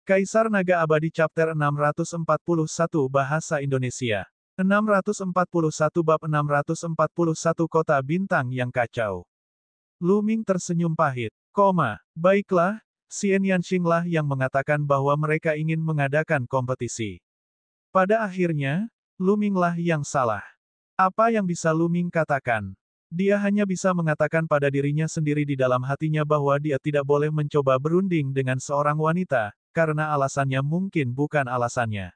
Kaisar Naga Abadi Chapter 641 Bahasa Indonesia. 641 Bab 641 Kota Bintang yang Kacau. Lu Ming tersenyum pahit. Baiklah, Xian Yanxing lah yang mengatakan bahwa mereka ingin mengadakan kompetisi. Pada akhirnya, Lu Ming lah yang salah. Apa yang bisa Lu Ming katakan? Dia hanya bisa mengatakan pada dirinya sendiri di dalam hatinya bahwa dia tidak boleh mencoba berunding dengan seorang wanita, karena alasannya mungkin bukan alasannya.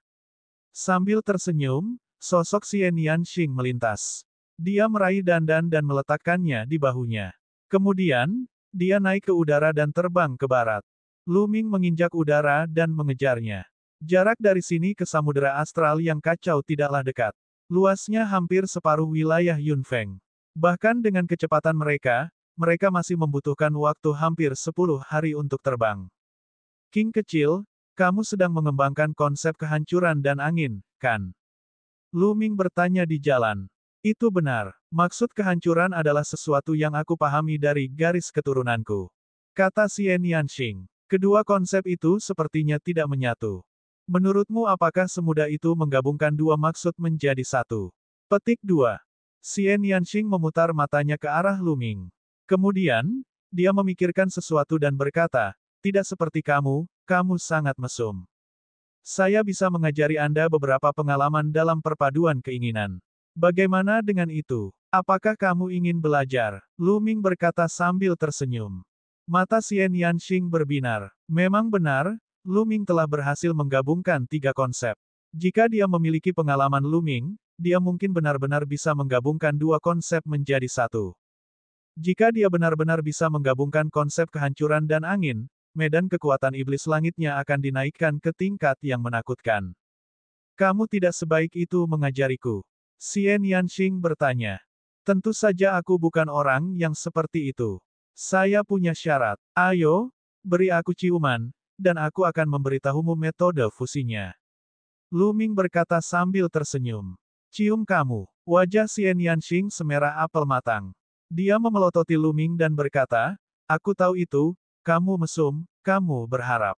Sambil tersenyum, sosok Xian Yanxing melintas. Dia meraih dandan dan meletakkannya di bahunya. Kemudian, dia naik ke udara dan terbang ke barat. Lu Ming menginjak udara dan mengejarnya. Jarak dari sini ke samudera astral yang kacau tidaklah dekat. Luasnya hampir separuh wilayah Yunfeng. Bahkan dengan kecepatan mereka masih membutuhkan waktu hampir 10 hari untuk terbang. King kecil, kamu sedang mengembangkan konsep kehancuran dan angin, kan? Lu Ming bertanya di jalan. Itu benar. Maksud kehancuran adalah sesuatu yang aku pahami dari garis keturunanku. Kata Xian Yanxing. Kedua konsep itu sepertinya tidak menyatu. Menurutmu apakah semudah itu menggabungkan dua maksud menjadi satu? Petik 2. Xian Yanxing memutar matanya ke arah Lu Ming. Kemudian, dia memikirkan sesuatu dan berkata, tidak seperti kamu sangat mesum. Saya bisa mengajari Anda beberapa pengalaman dalam perpaduan keinginan. Bagaimana dengan itu? Apakah kamu ingin belajar? Lu Ming berkata sambil tersenyum. Mata Xian Yanxing berbinar. Memang benar, Lu Ming telah berhasil menggabungkan tiga konsep. Jika dia memiliki pengalaman Lu Ming, dia mungkin benar-benar bisa menggabungkan dua konsep menjadi satu. Jika dia benar-benar bisa menggabungkan konsep kehancuran dan angin, medan kekuatan iblis langitnya akan dinaikkan ke tingkat yang menakutkan. Kamu tidak sebaik itu mengajariku. Xian Yanxing bertanya. Tentu saja aku bukan orang yang seperti itu. Saya punya syarat. Ayo, beri aku ciuman, dan aku akan memberitahumu metode fusinya. Lu Ming berkata sambil tersenyum. Cium kamu. Wajah Xian Yanxing semerah apel matang. Dia memelototi Lu Ming dan berkata, aku tahu itu, kamu mesum, kamu berharap.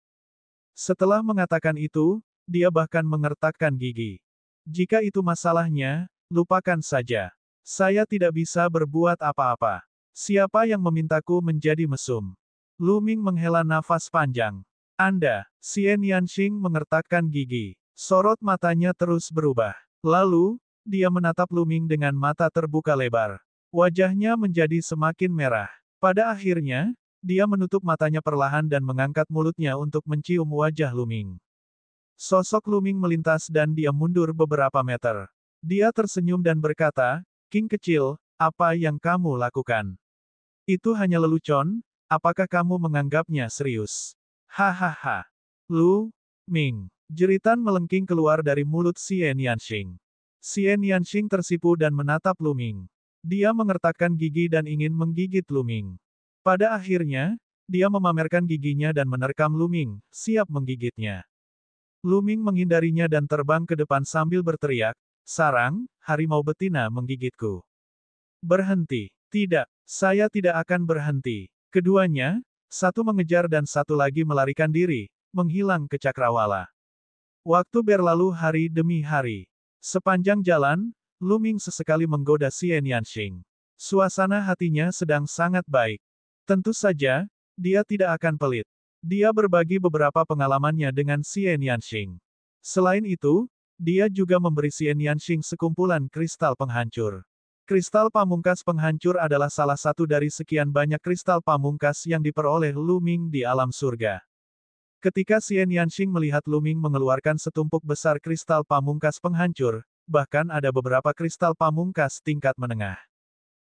Setelah mengatakan itu, dia bahkan mengertakkan gigi. Jika itu masalahnya, lupakan saja. Saya tidak bisa berbuat apa-apa. Siapa yang memintaku menjadi mesum? Lu Ming menghela nafas panjang. Anda, Xian Yanxing mengertakkan gigi. Sorot matanya terus berubah. Lalu, dia menatap Lu Ming dengan mata terbuka lebar. Wajahnya menjadi semakin merah. Pada akhirnya, dia menutup matanya perlahan dan mengangkat mulutnya untuk mencium wajah Lu Ming. Sosok Lu Ming melintas dan dia mundur beberapa meter. Dia tersenyum dan berkata, King kecil, apa yang kamu lakukan? Itu hanya lelucon, apakah kamu menganggapnya serius? Hahaha. Lu Ming. Jeritan melengking keluar dari mulut Xian Yanxing. Xian Yanxing tersipu dan menatap Lu Ming. Dia mengertakkan gigi dan ingin menggigit Lu Ming. Pada akhirnya, dia memamerkan giginya dan menerkam Lu Ming, siap menggigitnya. Lu Ming menghindarinya dan terbang ke depan sambil berteriak, sarang, harimau betina menggigitku. Berhenti. Tidak, saya tidak akan berhenti. Keduanya, satu mengejar dan satu lagi melarikan diri, menghilang ke cakrawala. Waktu berlalu hari demi hari. Sepanjang jalan, Lu Ming sesekali menggoda Xian Yanxing. Suasana hatinya sedang sangat baik. Tentu saja, dia tidak akan pelit. Dia berbagi beberapa pengalamannya dengan Xian Yanxing. Selain itu, dia juga memberi Xian Yanxing sekumpulan kristal penghancur. Kristal pamungkas penghancur adalah salah satu dari sekian banyak kristal pamungkas yang diperoleh Lu Ming di alam surga. Ketika Xian Yanxing melihat Lu Ming mengeluarkan setumpuk besar kristal pamungkas penghancur, bahkan ada beberapa kristal pamungkas tingkat menengah.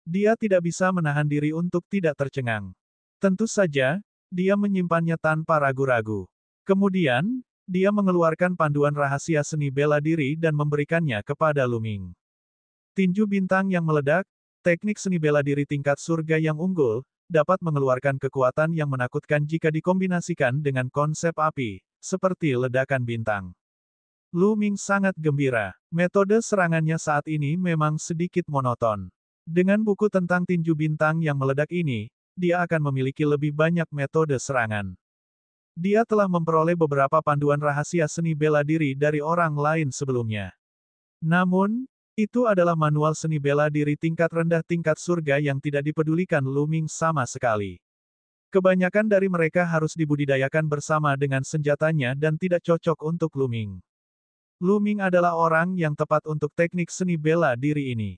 Dia tidak bisa menahan diri untuk tidak tercengang. Tentu saja, dia menyimpannya tanpa ragu-ragu. Kemudian, dia mengeluarkan panduan rahasia seni bela diri dan memberikannya kepada Lu Ming. Tinju bintang yang meledak, teknik seni bela diri tingkat surga yang unggul, dapat mengeluarkan kekuatan yang menakutkan jika dikombinasikan dengan konsep api, seperti ledakan bintang. Lu Ming sangat gembira. Metode serangannya saat ini memang sedikit monoton. Dengan buku tentang tinju bintang yang meledak ini, dia akan memiliki lebih banyak metode serangan. Dia telah memperoleh beberapa panduan rahasia seni bela diri dari orang lain sebelumnya. Namun, itu adalah manual seni bela diri tingkat rendah tingkat surga yang tidak dipedulikan Lu Ming sama sekali. Kebanyakan dari mereka harus dibudidayakan bersama dengan senjatanya dan tidak cocok untuk Lu Ming. Lu Ming adalah orang yang tepat untuk teknik seni bela diri ini.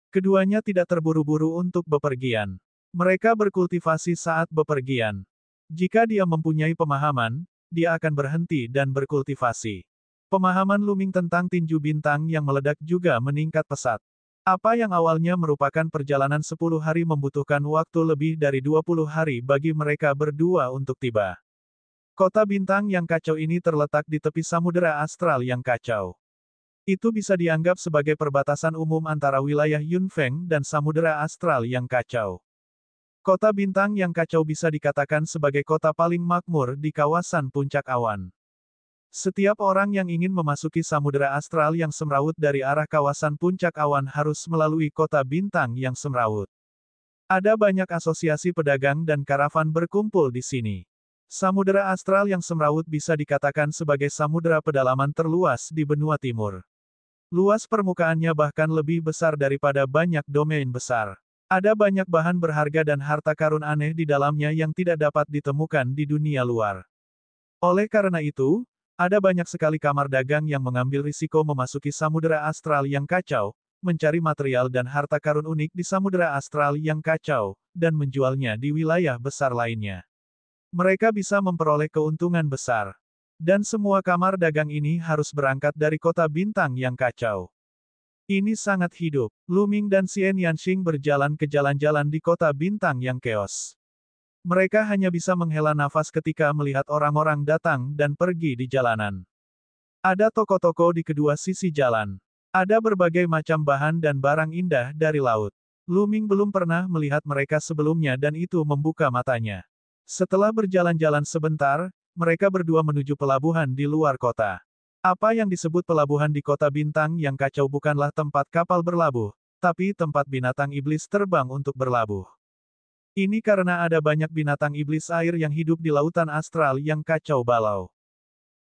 Keduanya tidak terburu-buru untuk bepergian. Mereka berkultivasi saat bepergian. Jika dia mempunyai pemahaman, dia akan berhenti dan berkultivasi. Pemahaman Lu Ming tentang tinju bintang yang meledak juga meningkat pesat. Apa yang awalnya merupakan perjalanan 10 hari membutuhkan waktu lebih dari 20 hari bagi mereka berdua untuk tiba. Kota bintang yang kacau ini terletak di tepi samudera astral yang kacau. Itu bisa dianggap sebagai perbatasan umum antara wilayah Yunfeng dan samudera astral yang kacau. Kota bintang yang kacau bisa dikatakan sebagai kota paling makmur di kawasan puncak awan. Setiap orang yang ingin memasuki samudera astral yang semrawut dari arah kawasan puncak awan harus melalui kota bintang yang semrawut. Ada banyak asosiasi pedagang dan karavan berkumpul di sini. Samudera astral yang semrawut bisa dikatakan sebagai samudera pedalaman terluas di benua timur. Luas permukaannya bahkan lebih besar daripada banyak domain besar. Ada banyak bahan berharga dan harta karun aneh di dalamnya yang tidak dapat ditemukan di dunia luar. Oleh karena itu, ada banyak sekali kamar dagang yang mengambil risiko memasuki samudera astral yang kacau, mencari material dan harta karun unik di samudera astral yang kacau, dan menjualnya di wilayah besar lainnya. Mereka bisa memperoleh keuntungan besar. Dan semua kamar dagang ini harus berangkat dari kota bintang yang kacau. Ini sangat hidup. Lu Ming dan Xian Yanxing berjalan ke jalan-jalan di kota bintang yang keos. Mereka hanya bisa menghela nafas ketika melihat orang-orang datang dan pergi di jalanan. Ada toko-toko di kedua sisi jalan. Ada berbagai macam bahan dan barang indah dari laut. Lu Ming belum pernah melihat mereka sebelumnya dan itu membuka matanya. Setelah berjalan-jalan sebentar, mereka berdua menuju pelabuhan di luar kota. Apa yang disebut pelabuhan di kota bintang yang kacau bukanlah tempat kapal berlabuh, tapi tempat binatang iblis terbang untuk berlabuh. Ini karena ada banyak binatang iblis air yang hidup di lautan astral yang kacau balau.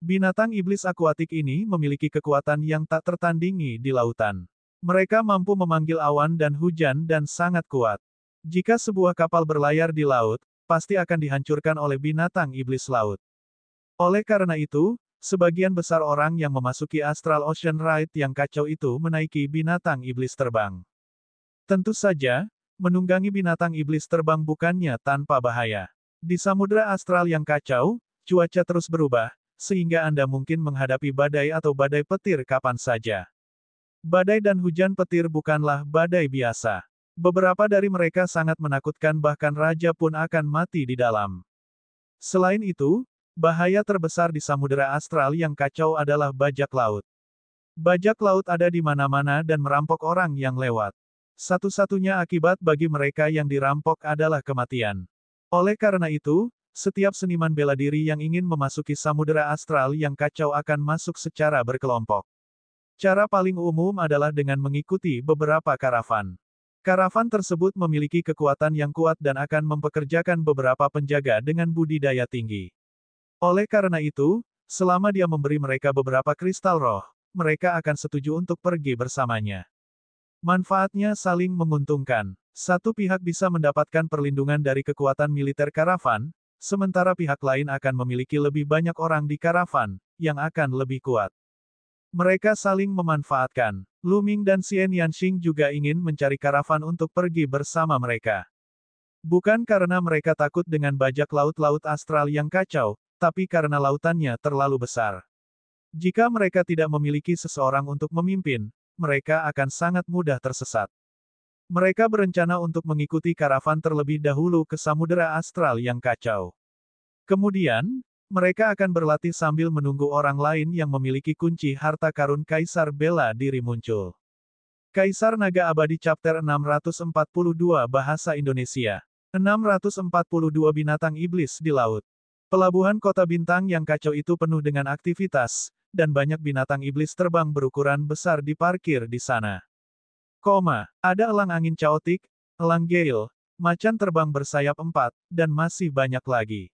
Binatang iblis akuatik ini memiliki kekuatan yang tak tertandingi di lautan. Mereka mampu memanggil awan dan hujan dan sangat kuat. Jika sebuah kapal berlayar di laut, pasti akan dihancurkan oleh binatang iblis laut. Oleh karena itu, sebagian besar orang yang memasuki Astral Ocean Ride yang kacau itu menaiki binatang iblis terbang. Tentu saja, menunggangi binatang iblis terbang bukannya tanpa bahaya. Di samudera astral yang kacau, cuaca terus berubah, sehingga Anda mungkin menghadapi badai atau badai petir kapan saja. Badai dan hujan petir bukanlah badai biasa. Beberapa dari mereka sangat menakutkan bahkan raja pun akan mati di dalam. Selain itu, bahaya terbesar di samudera astral yang kacau adalah bajak laut. Bajak laut ada di mana-mana dan merampok orang yang lewat. Satu-satunya akibat bagi mereka yang dirampok adalah kematian. Oleh karena itu, setiap seniman bela diri yang ingin memasuki samudera astral yang kacau akan masuk secara berkelompok. Cara paling umum adalah dengan mengikuti beberapa karavan. Karavan tersebut memiliki kekuatan yang kuat dan akan mempekerjakan beberapa penjaga dengan budidaya tinggi. Oleh karena itu, selama dia memberi mereka beberapa kristal roh, mereka akan setuju untuk pergi bersamanya. Manfaatnya saling menguntungkan. Satu pihak bisa mendapatkan perlindungan dari kekuatan militer karavan, sementara pihak lain akan memiliki lebih banyak orang di karavan, yang akan lebih kuat. Mereka saling memanfaatkan. Lu Ming dan Xian Yanxing juga ingin mencari karavan untuk pergi bersama mereka. Bukan karena mereka takut dengan bajak laut-laut astral yang kacau, tapi karena lautannya terlalu besar. Jika mereka tidak memiliki seseorang untuk memimpin, mereka akan sangat mudah tersesat. Mereka berencana untuk mengikuti karavan terlebih dahulu ke samudera astral yang kacau. Kemudian, mereka akan berlatih sambil menunggu orang lain yang memiliki kunci harta karun Kaisar Bela Diri muncul. Kaisar Naga Abadi Chapter 642 Bahasa Indonesia. 642 Binatang Iblis di Laut. Pelabuhan kota bintang yang kacau itu penuh dengan aktivitas, dan banyak binatang iblis terbang berukuran besar diparkir di sana. Ada elang angin caotik, elang gale, macan terbang bersayap 4, dan masih banyak lagi.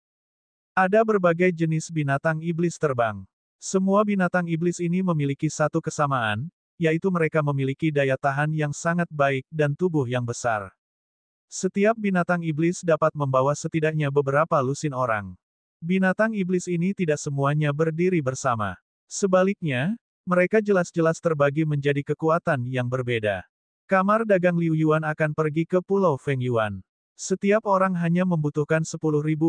Ada berbagai jenis binatang iblis terbang. Semua binatang iblis ini memiliki satu kesamaan, yaitu mereka memiliki daya tahan yang sangat baik dan tubuh yang besar. Setiap binatang iblis dapat membawa setidaknya beberapa lusin orang. Binatang iblis ini tidak semuanya berdiri bersama. Sebaliknya, mereka jelas-jelas terbagi menjadi kekuatan yang berbeda. Kamar dagang Liu Yuan akan pergi ke Pulau Feng Yuan. Setiap orang hanya membutuhkan 10.000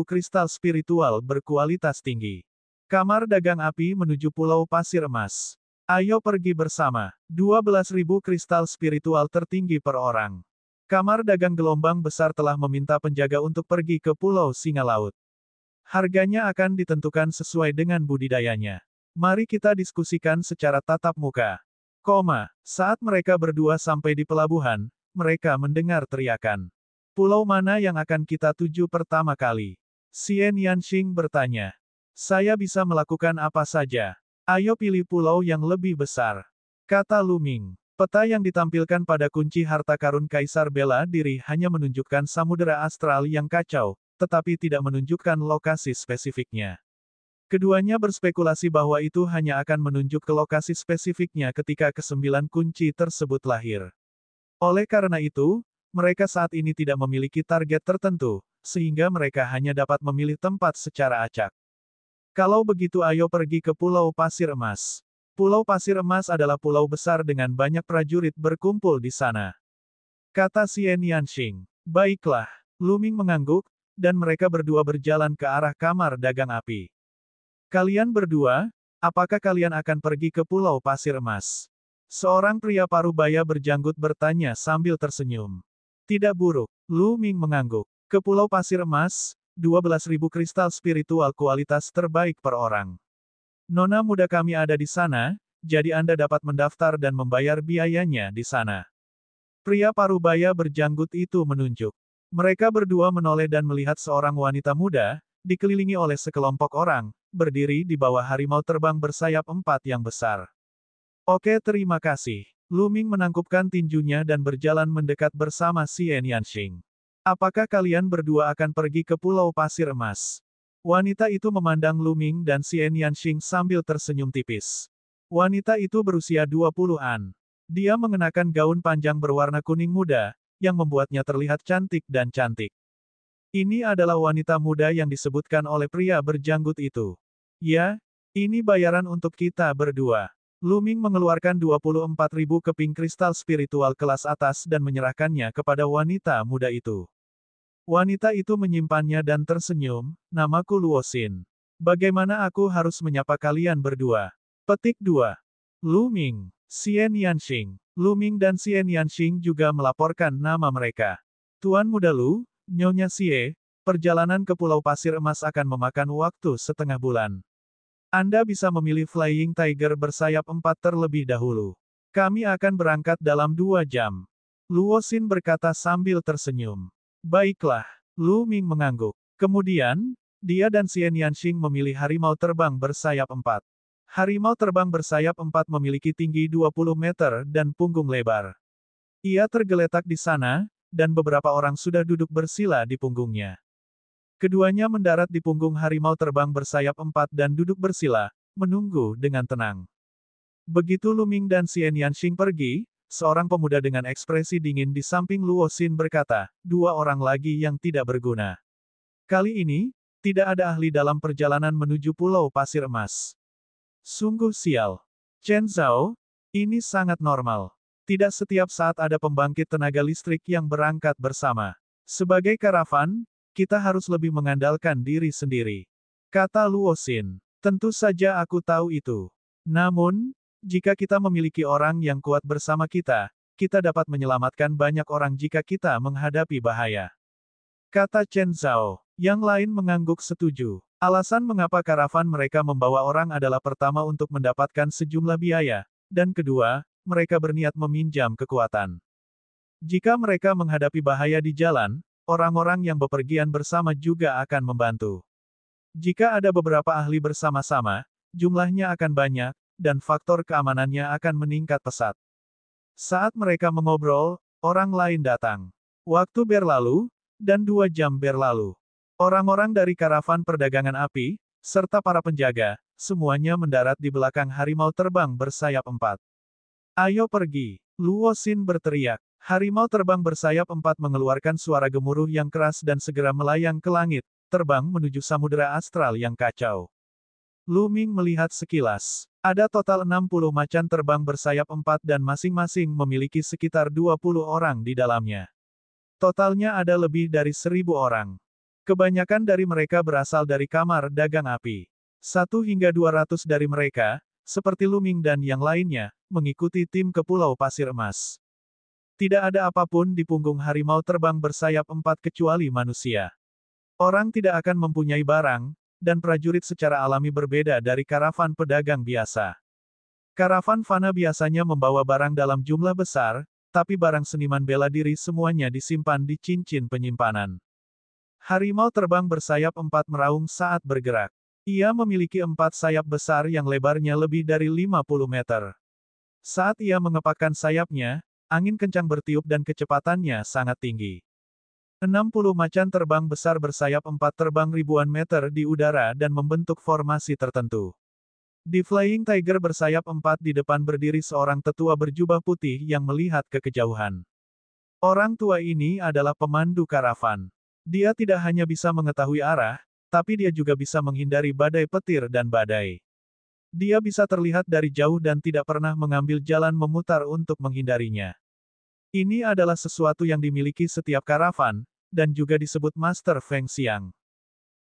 kristal spiritual berkualitas tinggi. Kamar dagang api menuju Pulau Pasir Emas. Ayo pergi bersama. 12.000 kristal spiritual tertinggi per orang. Kamar dagang gelombang besar telah meminta penjaga untuk pergi ke Pulau Singa Laut. Harganya akan ditentukan sesuai dengan budidayanya. Mari kita diskusikan secara tatap muka. Saat mereka berdua sampai di pelabuhan, mereka mendengar teriakan. Pulau mana yang akan kita tuju pertama kali? Xian Yanxing bertanya. Saya bisa melakukan apa saja. Ayo pilih pulau yang lebih besar. Kata Lu Ming. Peta yang ditampilkan pada kunci harta karun Kaisar Bela Diri hanya menunjukkan samudera astral yang kacau, tetapi tidak menunjukkan lokasi spesifiknya. Keduanya berspekulasi bahwa itu hanya akan menunjuk ke lokasi spesifiknya ketika ke-9 kunci tersebut lahir. Oleh karena itu, mereka saat ini tidak memiliki target tertentu, sehingga mereka hanya dapat memilih tempat secara acak. Kalau begitu ayo pergi ke Pulau Pasir Emas. Pulau Pasir Emas adalah pulau besar dengan banyak prajurit berkumpul di sana. Kata Xian Yanxing. Baiklah. Lu Ming mengangguk, dan mereka berdua berjalan ke arah kamar dagang api. Kalian berdua, apakah kalian akan pergi ke Pulau Pasir Emas? Seorang pria parubaya berjanggut bertanya sambil tersenyum. Tidak buruk. Lu Ming mengangguk. Ke Pulau Pasir Emas, 12.000 kristal spiritual kualitas terbaik per orang. Nona muda kami ada di sana, jadi Anda dapat mendaftar dan membayar biayanya di sana. Pria parubaya berjanggut itu menunjuk. Mereka berdua menoleh dan melihat seorang wanita muda, dikelilingi oleh sekelompok orang, berdiri di bawah harimau terbang bersayap 4 yang besar. Oke, terima kasih. Lu Ming menangkupkan tinjunya dan berjalan mendekat bersama Xian Yanxing. Apakah kalian berdua akan pergi ke Pulau Pasir Emas? Wanita itu memandang Lu Ming dan Xian Yanxing sambil tersenyum tipis. Wanita itu berusia 20-an. Dia mengenakan gaun panjang berwarna kuning muda, yang membuatnya terlihat cantik dan cantik. Ini adalah wanita muda yang disebutkan oleh pria berjanggut itu. Ya, ini bayaran untuk kita berdua. Lu Ming mengeluarkan 24.000 keping kristal spiritual kelas atas dan menyerahkannya kepada wanita muda itu. Wanita itu menyimpannya dan tersenyum, namaku Luo Xin. Bagaimana aku harus menyapa kalian berdua? Petik 2. Lu Ming, Xian Yanxing. Lu Ming dan Xian Yanxing juga melaporkan nama mereka. Tuan Muda Lu, Nyonya Xie, perjalanan ke Pulau Pasir Emas akan memakan waktu setengah bulan. Anda bisa memilih Flying Tiger bersayap 4 terlebih dahulu. Kami akan berangkat dalam 2 jam. Luo Xin berkata sambil tersenyum. Baiklah. Lu Ming mengangguk. Kemudian, dia dan Xian Yanxing memilih harimau terbang bersayap 4. Harimau terbang bersayap 4 memiliki tinggi 20 meter dan punggung lebar. Ia tergeletak di sana, dan beberapa orang sudah duduk bersila di punggungnya. Keduanya mendarat di punggung harimau terbang bersayap 4 dan duduk bersila, menunggu dengan tenang. Begitu Lu Ming dan Xian Yanxing pergi, seorang pemuda dengan ekspresi dingin di samping Luo Xin berkata, 2 orang lagi yang tidak berguna. Kali ini, tidak ada ahli dalam perjalanan menuju Pulau Pasir Emas. Sungguh sial. Chen Zhao, ini sangat normal. Tidak setiap saat ada pembangkit tenaga listrik yang berangkat bersama. Sebagai karavan, kita harus lebih mengandalkan diri sendiri. Kata Luo Xin. Tentu saja aku tahu itu. Namun, jika kita memiliki orang yang kuat bersama kita, kita dapat menyelamatkan banyak orang jika kita menghadapi bahaya. Kata Chen Zhao. Yang lain mengangguk setuju. Alasan mengapa karavan mereka membawa orang adalah pertama untuk mendapatkan sejumlah biaya, dan kedua, mereka berniat meminjam kekuatan. Jika mereka menghadapi bahaya di jalan, orang-orang yang bepergian bersama juga akan membantu. Jika ada beberapa ahli bersama-sama, jumlahnya akan banyak, dan faktor keamanannya akan meningkat pesat. Saat mereka mengobrol, orang lain datang. Waktu berlalu, dan 2 jam berlalu. Orang-orang dari karavan perdagangan api, serta para penjaga, semuanya mendarat di belakang harimau terbang bersayap 4. Ayo pergi! Luo Xin berteriak. Harimau terbang bersayap 4 mengeluarkan suara gemuruh yang keras dan segera melayang ke langit, terbang menuju samudera astral yang kacau. Lu Ming melihat sekilas. Ada total 60 macan terbang bersayap 4 dan masing-masing memiliki sekitar 20 orang di dalamnya. Totalnya ada lebih dari 1000 orang. Kebanyakan dari mereka berasal dari kamar dagang api. 1 hingga 200 dari mereka, seperti Lu Ming dan yang lainnya, mengikuti tim ke Pulau Pasir Emas. Tidak ada apapun di punggung harimau terbang bersayap 4 kecuali manusia. Orang tidak akan mempunyai barang, dan prajurit secara alami berbeda dari karavan pedagang biasa. Karavan fana biasanya membawa barang dalam jumlah besar, tapi barang seniman bela diri semuanya disimpan di cincin penyimpanan. Harimau terbang bersayap 4 meraung saat bergerak. Ia memiliki 4 sayap besar yang lebarnya lebih dari 50 meter. Saat ia mengepakkan sayapnya, angin kencang bertiup dan kecepatannya sangat tinggi. 60 macan terbang besar bersayap 4 terbang ribuan meter di udara dan membentuk formasi tertentu. Di Flying Tiger bersayap 4 di depan berdiri seorang tetua berjubah putih yang melihat ke kejauhan. Orang tua ini adalah pemandu karavan. Dia tidak hanya bisa mengetahui arah, tapi dia juga bisa menghindari badai petir dan badai. Dia bisa terlihat dari jauh dan tidak pernah mengambil jalan memutar untuk menghindarinya. Ini adalah sesuatu yang dimiliki setiap karavan, dan juga disebut Master Feng Xiang.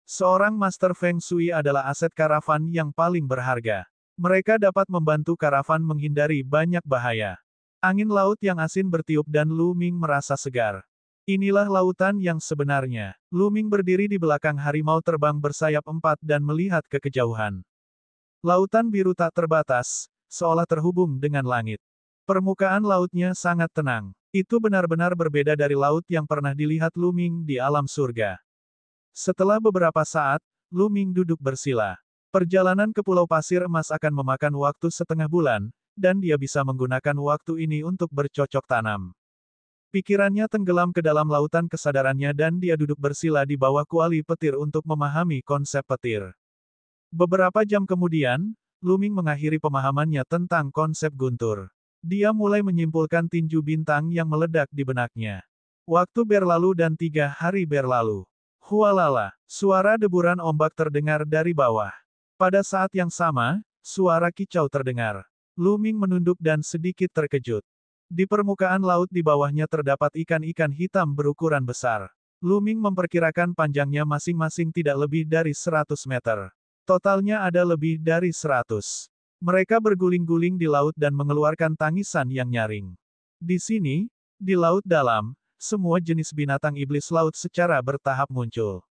Seorang Master Feng Shui adalah aset karavan yang paling berharga. Mereka dapat membantu karavan menghindari banyak bahaya. Angin laut yang asin bertiup dan Lu Ming merasa segar. Inilah lautan yang sebenarnya. Lu Ming berdiri di belakang harimau terbang bersayap 4 dan melihat ke kejauhan. Lautan biru tak terbatas, seolah terhubung dengan langit. Permukaan lautnya sangat tenang. Itu benar-benar berbeda dari laut yang pernah dilihat Lu Ming di alam surga. Setelah beberapa saat, Lu Ming duduk bersila. Perjalanan ke Pulau Pasir Emas akan memakan waktu setengah bulan, dan dia bisa menggunakan waktu ini untuk bercocok tanam. Pikirannya tenggelam ke dalam lautan kesadarannya dan dia duduk bersila di bawah kuali petir untuk memahami konsep petir. Beberapa jam kemudian, Lu Ming mengakhiri pemahamannya tentang konsep guntur. Dia mulai menyimpulkan tinju bintang yang meledak di benaknya. Waktu berlalu dan 3 hari berlalu. Hualala, suara deburan ombak terdengar dari bawah. Pada saat yang sama, suara kicau terdengar. Lu Ming menunduk dan sedikit terkejut. Di permukaan laut di bawahnya terdapat ikan-ikan hitam berukuran besar. Lu Ming memperkirakan panjangnya masing-masing tidak lebih dari 100 meter. Totalnya ada lebih dari 100. Mereka berguling-guling di laut dan mengeluarkan tangisan yang nyaring. Di sini, di laut dalam, semua jenis binatang iblis laut secara bertahap muncul.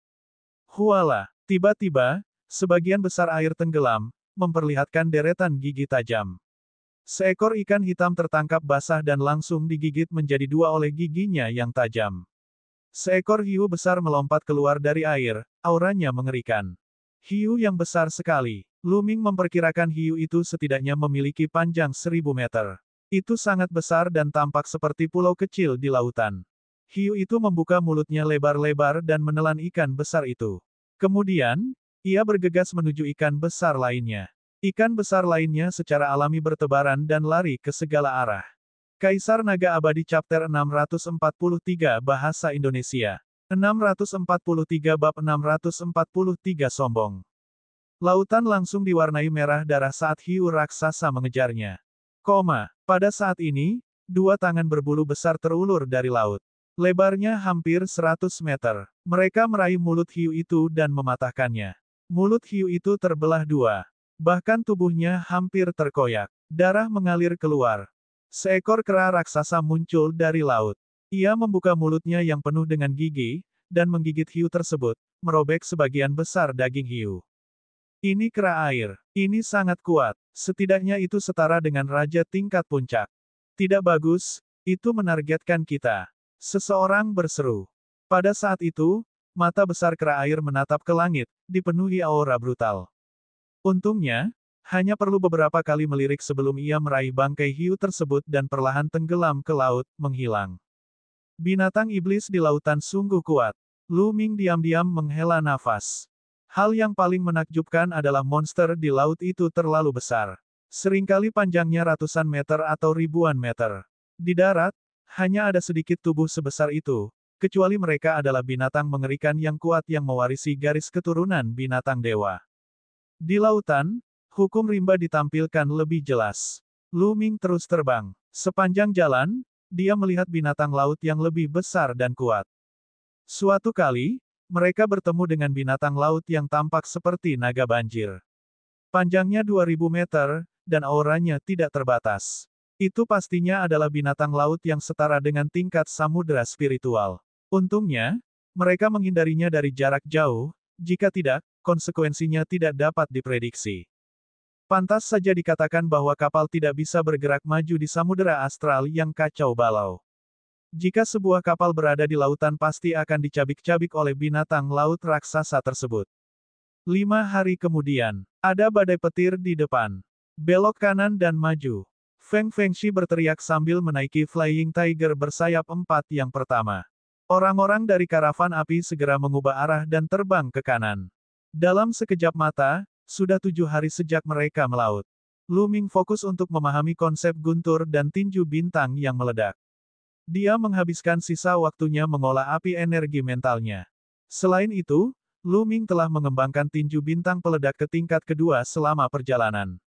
Huala, tiba-tiba, sebagian besar air tenggelam, memperlihatkan deretan gigi tajam. Seekor ikan hitam tertangkap basah dan langsung digigit menjadi 2 oleh giginya yang tajam. Seekor hiu besar melompat keluar dari air, auranya mengerikan. Hiu yang besar sekali. Lu Ming memperkirakan hiu itu setidaknya memiliki panjang 1000 meter. Itu sangat besar dan tampak seperti pulau kecil di lautan. Hiu itu membuka mulutnya lebar-lebar dan menelan ikan besar itu. Kemudian, ia bergegas menuju ikan besar lainnya. Ikan besar lainnya secara alami bertebaran dan lari ke segala arah. Kaisar Naga Abadi Chapter 643 Bahasa Indonesia. 643 Bab 643 Sombong. Lautan langsung diwarnai merah darah saat hiu raksasa mengejarnya. Pada saat ini, 2 tangan berbulu besar terulur dari laut. Lebarnya hampir 100 meter. Mereka meraih mulut hiu itu dan mematahkannya. Mulut hiu itu terbelah 2. Bahkan tubuhnya hampir terkoyak. Darah mengalir keluar. Seekor kera raksasa muncul dari laut. Ia membuka mulutnya yang penuh dengan gigi, dan menggigit hiu tersebut, merobek sebagian besar daging hiu. Ini kera air. Ini sangat kuat. Setidaknya itu setara dengan raja tingkat puncak. Tidak bagus, itu menargetkan kita. Seseorang berseru. Pada saat itu, mata besar kera air menatap ke langit, dipenuhi aura brutal. Untungnya, hanya perlu beberapa kali melirik sebelum ia meraih bangkai hiu tersebut dan perlahan tenggelam ke laut, menghilang. Binatang iblis di lautan sungguh kuat. Lu Ming diam-diam menghela nafas. Hal yang paling menakjubkan adalah monster di laut itu terlalu besar. Seringkali panjangnya ratusan meter atau ribuan meter. Di darat, hanya ada sedikit tubuh sebesar itu, kecuali mereka adalah binatang mengerikan yang kuat yang mewarisi garis keturunan binatang dewa. Di lautan, hukum rimba ditampilkan lebih jelas. Lu Ming terus terbang. Sepanjang jalan, dia melihat binatang laut yang lebih besar dan kuat. Suatu kali, mereka bertemu dengan binatang laut yang tampak seperti naga banjir. Panjangnya 2000 meter, dan auranya tidak terbatas. Itu pastinya adalah binatang laut yang setara dengan tingkat samudera spiritual. Untungnya, mereka menghindarinya dari jarak jauh, jika tidak, konsekuensinya tidak dapat diprediksi. Pantas saja dikatakan bahwa kapal tidak bisa bergerak maju di samudera astral yang kacau balau. Jika sebuah kapal berada di lautan pasti akan dicabik-cabik oleh binatang laut raksasa tersebut. 5 hari kemudian, ada badai petir di depan. Belok kanan dan maju. Feng Fengshi berteriak sambil menaiki Flying Tiger bersayap 4 yang pertama. Orang-orang dari karavan api segera mengubah arah dan terbang ke kanan. Dalam sekejap mata, sudah 7 hari sejak mereka melaut. Lu Ming fokus untuk memahami konsep guntur dan tinju bintang yang meledak. Dia menghabiskan sisa waktunya mengolah api energi mentalnya. Selain itu, Lu Ming telah mengembangkan tinju bintang peledak ke tingkat kedua selama perjalanan.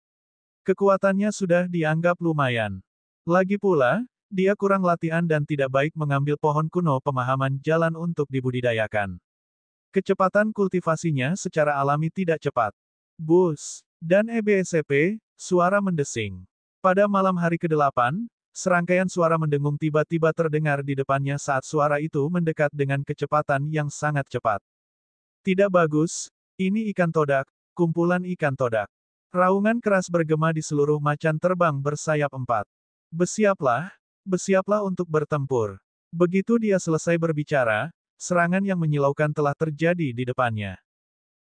Kekuatannya sudah dianggap lumayan. Lagi pula, dia kurang latihan dan tidak baik mengambil pohon kuno pemahaman jalan untuk dibudidayakan. Kecepatan kultivasinya secara alami tidak cepat. Bus, dan EBSP, suara mendesing. Pada malam hari ke-8, serangkaian suara mendengung tiba-tiba terdengar di depannya saat suara itu mendekat dengan kecepatan yang sangat cepat. Tidak bagus, ini ikan todak, kumpulan ikan todak. Raungan keras bergema di seluruh macan terbang bersayap 4. Bersiaplah, bersiaplah untuk bertempur. Begitu dia selesai berbicara, serangan yang menyilaukan telah terjadi di depannya.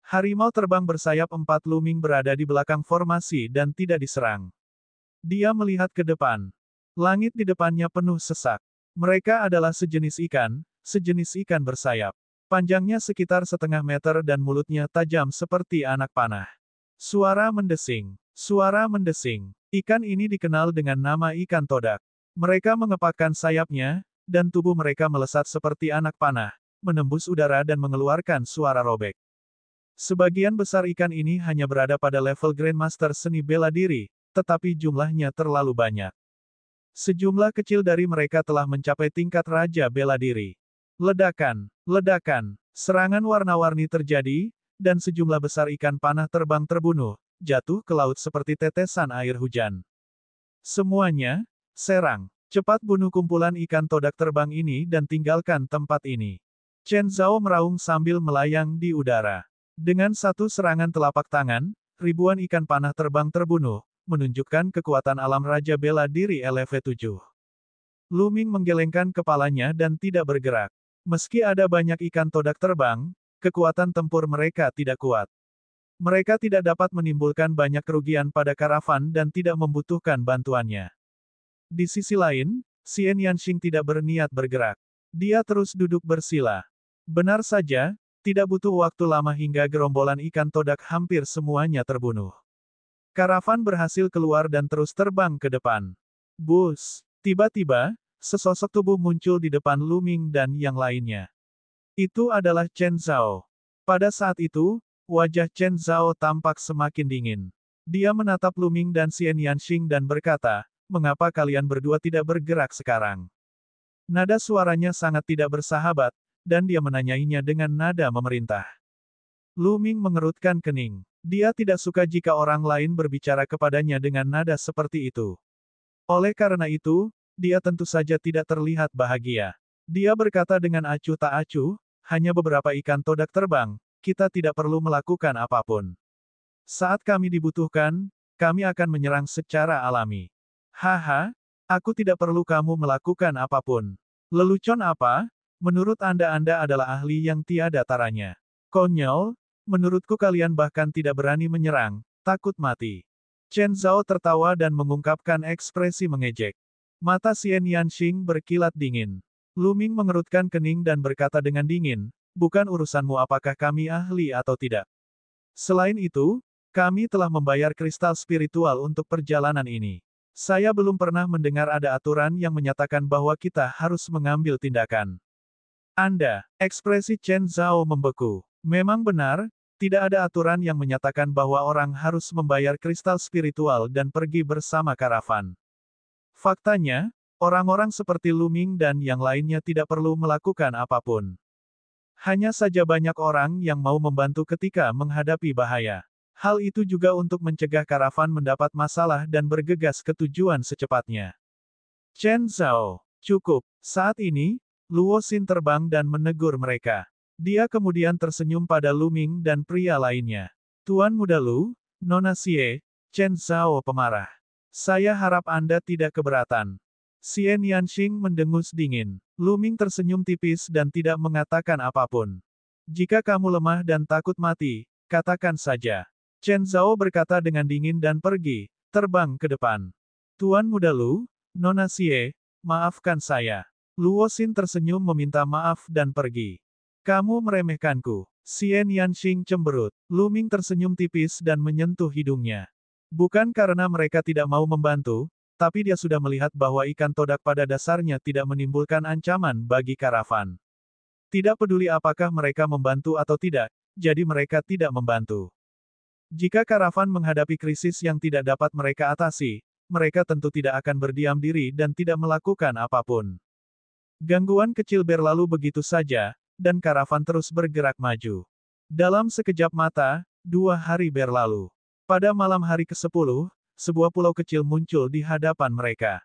Harimau terbang bersayap 4 Lu Ming berada di belakang formasi dan tidak diserang. Dia melihat ke depan. Langit di depannya penuh sesak. Mereka adalah sejenis ikan bersayap. Panjangnya sekitar setengah meter dan mulutnya tajam seperti anak panah. Suara mendesing. Suara mendesing. Ikan ini dikenal dengan nama ikan todak. Mereka mengepakkan sayapnya, dan tubuh mereka melesat seperti anak panah, menembus udara dan mengeluarkan suara robek. Sebagian besar ikan ini hanya berada pada level Grandmaster seni bela diri, tetapi jumlahnya terlalu banyak. Sejumlah kecil dari mereka telah mencapai tingkat raja bela diri. Ledakan, ledakan, serangan warna-warni terjadi, dan sejumlah besar ikan panah terbang terbunuh, jatuh ke laut seperti tetesan air hujan. Semuanya, serang. Cepat bunuh kumpulan ikan todak terbang ini dan tinggalkan tempat ini. Chen Zhao meraung sambil melayang di udara. Dengan satu serangan telapak tangan, ribuan ikan panah terbang terbunuh, menunjukkan kekuatan alam Raja Bela Diri LV7. Lu Ming menggelengkan kepalanya dan tidak bergerak. Meski ada banyak ikan todak terbang, kekuatan tempur mereka tidak kuat. Mereka tidak dapat menimbulkan banyak kerugian pada karavan dan tidak membutuhkan bantuannya. Di sisi lain, Xian Yanxing tidak berniat bergerak. Dia terus duduk bersila. Benar saja, tidak butuh waktu lama hingga gerombolan ikan todak hampir semuanya terbunuh. Karavan berhasil keluar dan terus terbang ke depan. Bus. Tiba-tiba, sesosok tubuh muncul di depan Lu Ming dan yang lainnya. Itu adalah Chen Zhao. Pada saat itu, wajah Chen Zhao tampak semakin dingin. Dia menatap Lu Ming dan Xian Yanxing dan berkata, "Mengapa kalian berdua tidak bergerak sekarang?" Nada suaranya sangat tidak bersahabat, dan dia menanyainya dengan nada memerintah. Lu Ming mengerutkan kening. Dia tidak suka jika orang lain berbicara kepadanya dengan nada seperti itu. Oleh karena itu, dia tentu saja tidak terlihat bahagia. Dia berkata dengan acuh tak acuh, hanya beberapa ikan todak terbang, kita tidak perlu melakukan apapun. Saat kami dibutuhkan, kami akan menyerang secara alami. Haha, aku tidak perlu kamu melakukan apapun. Lelucon apa? Menurut Anda adalah ahli yang tiada taranya. Konyol, menurutku kalian bahkan tidak berani menyerang, takut mati. Chen Zhao tertawa dan mengungkapkan ekspresi mengejek. Mata Xian Yanxing berkilat dingin. Lu Ming mengerutkan kening dan berkata dengan dingin, bukan urusanmu apakah kami ahli atau tidak. Selain itu, kami telah membayar kristal spiritual untuk perjalanan ini. Saya belum pernah mendengar ada aturan yang menyatakan bahwa kita harus mengambil tindakan. Anda, ekspresi Chen Zhao membeku. Memang benar, tidak ada aturan yang menyatakan bahwa orang harus membayar kristal spiritual dan pergi bersama karavan. Faktanya, orang-orang seperti Lu Ming dan yang lainnya tidak perlu melakukan apapun. Hanya saja banyak orang yang mau membantu ketika menghadapi bahaya. Hal itu juga untuk mencegah karavan mendapat masalah dan bergegas ke tujuan secepatnya. Chen Zhao, cukup. Saat ini, Luo Xin terbang dan menegur mereka. Dia kemudian tersenyum pada Lu Ming dan pria lainnya. Tuan Muda Lu, Nona Xie, Chen Zhao pemarah. Saya harap Anda tidak keberatan. Xie Nianxing mendengus dingin. Lu Ming tersenyum tipis dan tidak mengatakan apapun. Jika kamu lemah dan takut mati, katakan saja. Chen Zhao berkata dengan dingin dan pergi, terbang ke depan. Tuan Muda Lu, Nona Xie, maafkan saya. Luo Xin tersenyum meminta maaf dan pergi. Kamu meremehkanku. Xie Nianxing cemberut. Lu Ming tersenyum tipis dan menyentuh hidungnya. Bukan karena mereka tidak mau membantu, tapi dia sudah melihat bahwa ikan todak pada dasarnya tidak menimbulkan ancaman bagi karavan. Tidak peduli apakah mereka membantu atau tidak, jadi mereka tidak membantu. Jika karavan menghadapi krisis yang tidak dapat mereka atasi, mereka tentu tidak akan berdiam diri dan tidak melakukan apapun. Gangguan kecil berlalu begitu saja, dan karavan terus bergerak maju. Dalam sekejap mata, 2 hari berlalu. Pada malam hari ke-10, sebuah pulau kecil muncul di hadapan mereka.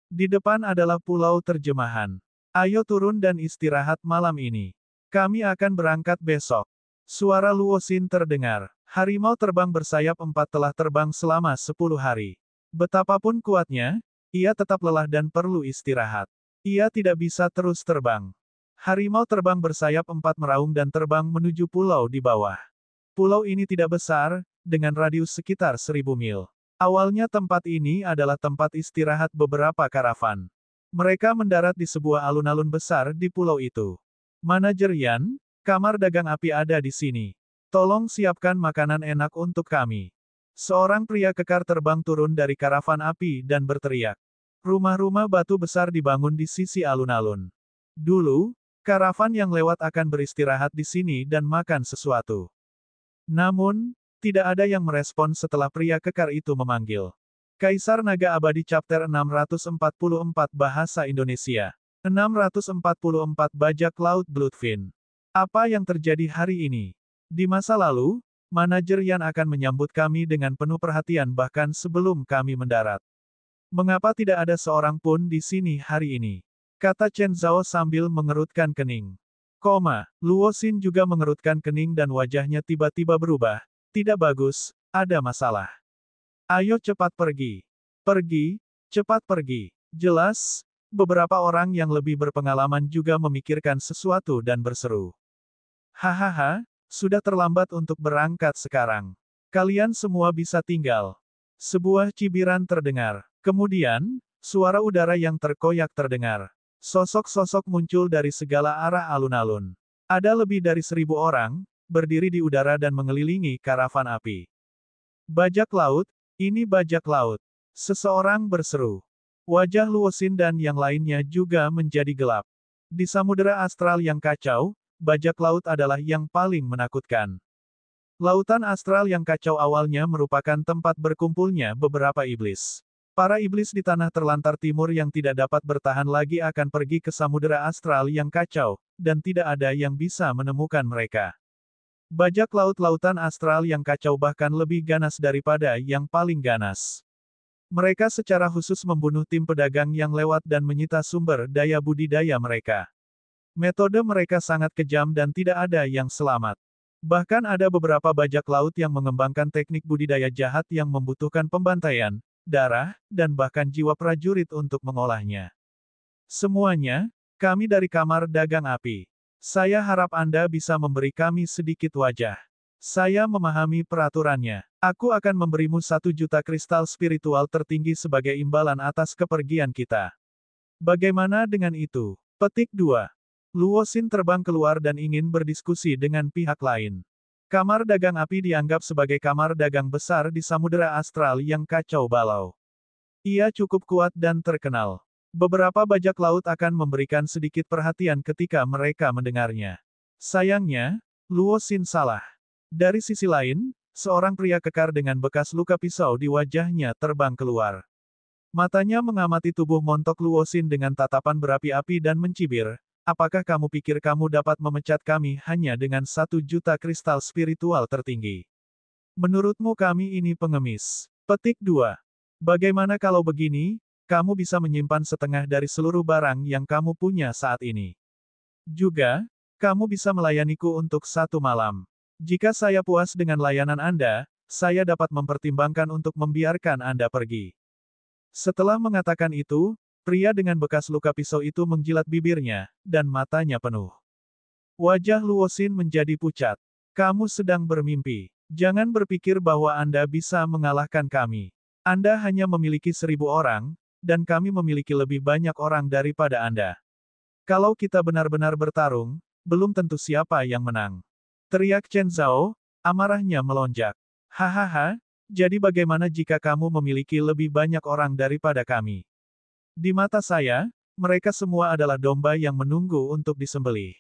Di depan adalah pulau terjemahan. Ayo turun dan istirahat malam ini. Kami akan berangkat besok. Suara Luo Xin terdengar. Harimau terbang bersayap 4 telah terbang selama 10 hari. Betapapun kuatnya, ia tetap lelah dan perlu istirahat. Ia tidak bisa terus terbang. Harimau terbang bersayap 4 meraung dan terbang menuju pulau di bawah. Pulau ini tidak besar, dengan radius sekitar 1000 mil. Awalnya tempat ini adalah tempat istirahat beberapa karavan. Mereka mendarat di sebuah alun-alun besar di pulau itu. Manajer Yan, kamar dagang api ada di sini. Tolong siapkan makanan enak untuk kami. Seorang pria kekar terbang turun dari karavan api dan berteriak. Rumah-rumah batu besar dibangun di sisi alun-alun. Dulu, karavan yang lewat akan beristirahat di sini dan makan sesuatu. Namun, tidak ada yang merespon setelah pria kekar itu memanggil. Kaisar Naga Abadi Chapter 644 Bahasa Indonesia. 644 Bajak Laut Bloodfin. Apa yang terjadi hari ini? Di masa lalu, manajer Yan akan menyambut kami dengan penuh perhatian bahkan sebelum kami mendarat. Mengapa tidak ada seorang pun di sini hari ini? Kata Chen Zhao sambil mengerutkan kening. Luo Xin juga mengerutkan kening dan wajahnya tiba-tiba berubah. Tidak bagus, ada masalah. Ayo cepat pergi. Pergi, cepat pergi. Jelas, beberapa orang yang lebih berpengalaman juga memikirkan sesuatu dan berseru. Hahaha, sudah terlambat untuk berangkat sekarang. Kalian semua bisa tinggal. Sebuah cibiran terdengar. Kemudian, suara udara yang terkoyak terdengar. Sosok-sosok muncul dari segala arah alun-alun. Ada lebih dari 1000 orang, berdiri di udara dan mengelilingi karavan api. Bajak laut, ini bajak laut. Seseorang berseru. Wajah Luo Xin dan yang lainnya juga menjadi gelap. Di samudera astral yang kacau, bajak laut adalah yang paling menakutkan. Lautan astral yang kacau awalnya merupakan tempat berkumpulnya beberapa iblis. Para iblis di tanah terlantar timur yang tidak dapat bertahan lagi akan pergi ke samudera astral yang kacau, dan tidak ada yang bisa menemukan mereka. Bajak laut lautan astral yang kacau bahkan lebih ganas daripada yang paling ganas. Mereka secara khusus membunuh tim pedagang yang lewat dan menyita sumber daya budidaya mereka. Metode mereka sangat kejam dan tidak ada yang selamat. Bahkan ada beberapa bajak laut yang mengembangkan teknik budidaya jahat yang membutuhkan pembantaian, darah, dan bahkan jiwa prajurit untuk mengolahnya. Semuanya, kami dari kamar dagang api. Saya harap Anda bisa memberi kami sedikit wajah. Saya memahami peraturannya. Aku akan memberimu 1 juta kristal spiritual tertinggi sebagai imbalan atas kepergian kita. Bagaimana dengan itu? Petik 2. Luo Xin terbang keluar dan ingin berdiskusi dengan pihak lain. Kamar dagang api dianggap sebagai kamar dagang besar di Samudera Astral yang kacau balau. Ia cukup kuat dan terkenal. Beberapa bajak laut akan memberikan sedikit perhatian ketika mereka mendengarnya. Sayangnya, Luo Xin salah. Dari sisi lain, seorang pria kekar dengan bekas luka pisau di wajahnya terbang keluar. Matanya mengamati tubuh montok Luo Xin dengan tatapan berapi-api dan mencibir. Apakah kamu pikir kamu dapat memecat kami hanya dengan 1 juta kristal spiritual tertinggi? Menurutmu kami ini pengemis? Petik 2. Bagaimana kalau begini, kamu bisa menyimpan setengah dari seluruh barang yang kamu punya saat ini. Juga, kamu bisa melayaniku untuk 1 malam. Jika saya puas dengan layanan Anda, saya dapat mempertimbangkan untuk membiarkan Anda pergi. Setelah mengatakan itu, pria dengan bekas luka pisau itu menjilat bibirnya, dan matanya penuh. Wajah Luo Xin menjadi pucat. Kamu sedang bermimpi. Jangan berpikir bahwa Anda bisa mengalahkan kami. Anda hanya memiliki 1.000 orang, dan kami memiliki lebih banyak orang daripada Anda. Kalau kita benar-benar bertarung, belum tentu siapa yang menang. Teriak Chen Zhao, amarahnya melonjak. Hahaha, jadi bagaimana jika kamu memiliki lebih banyak orang daripada kami? Di mata saya, mereka semua adalah domba yang menunggu untuk disembelih.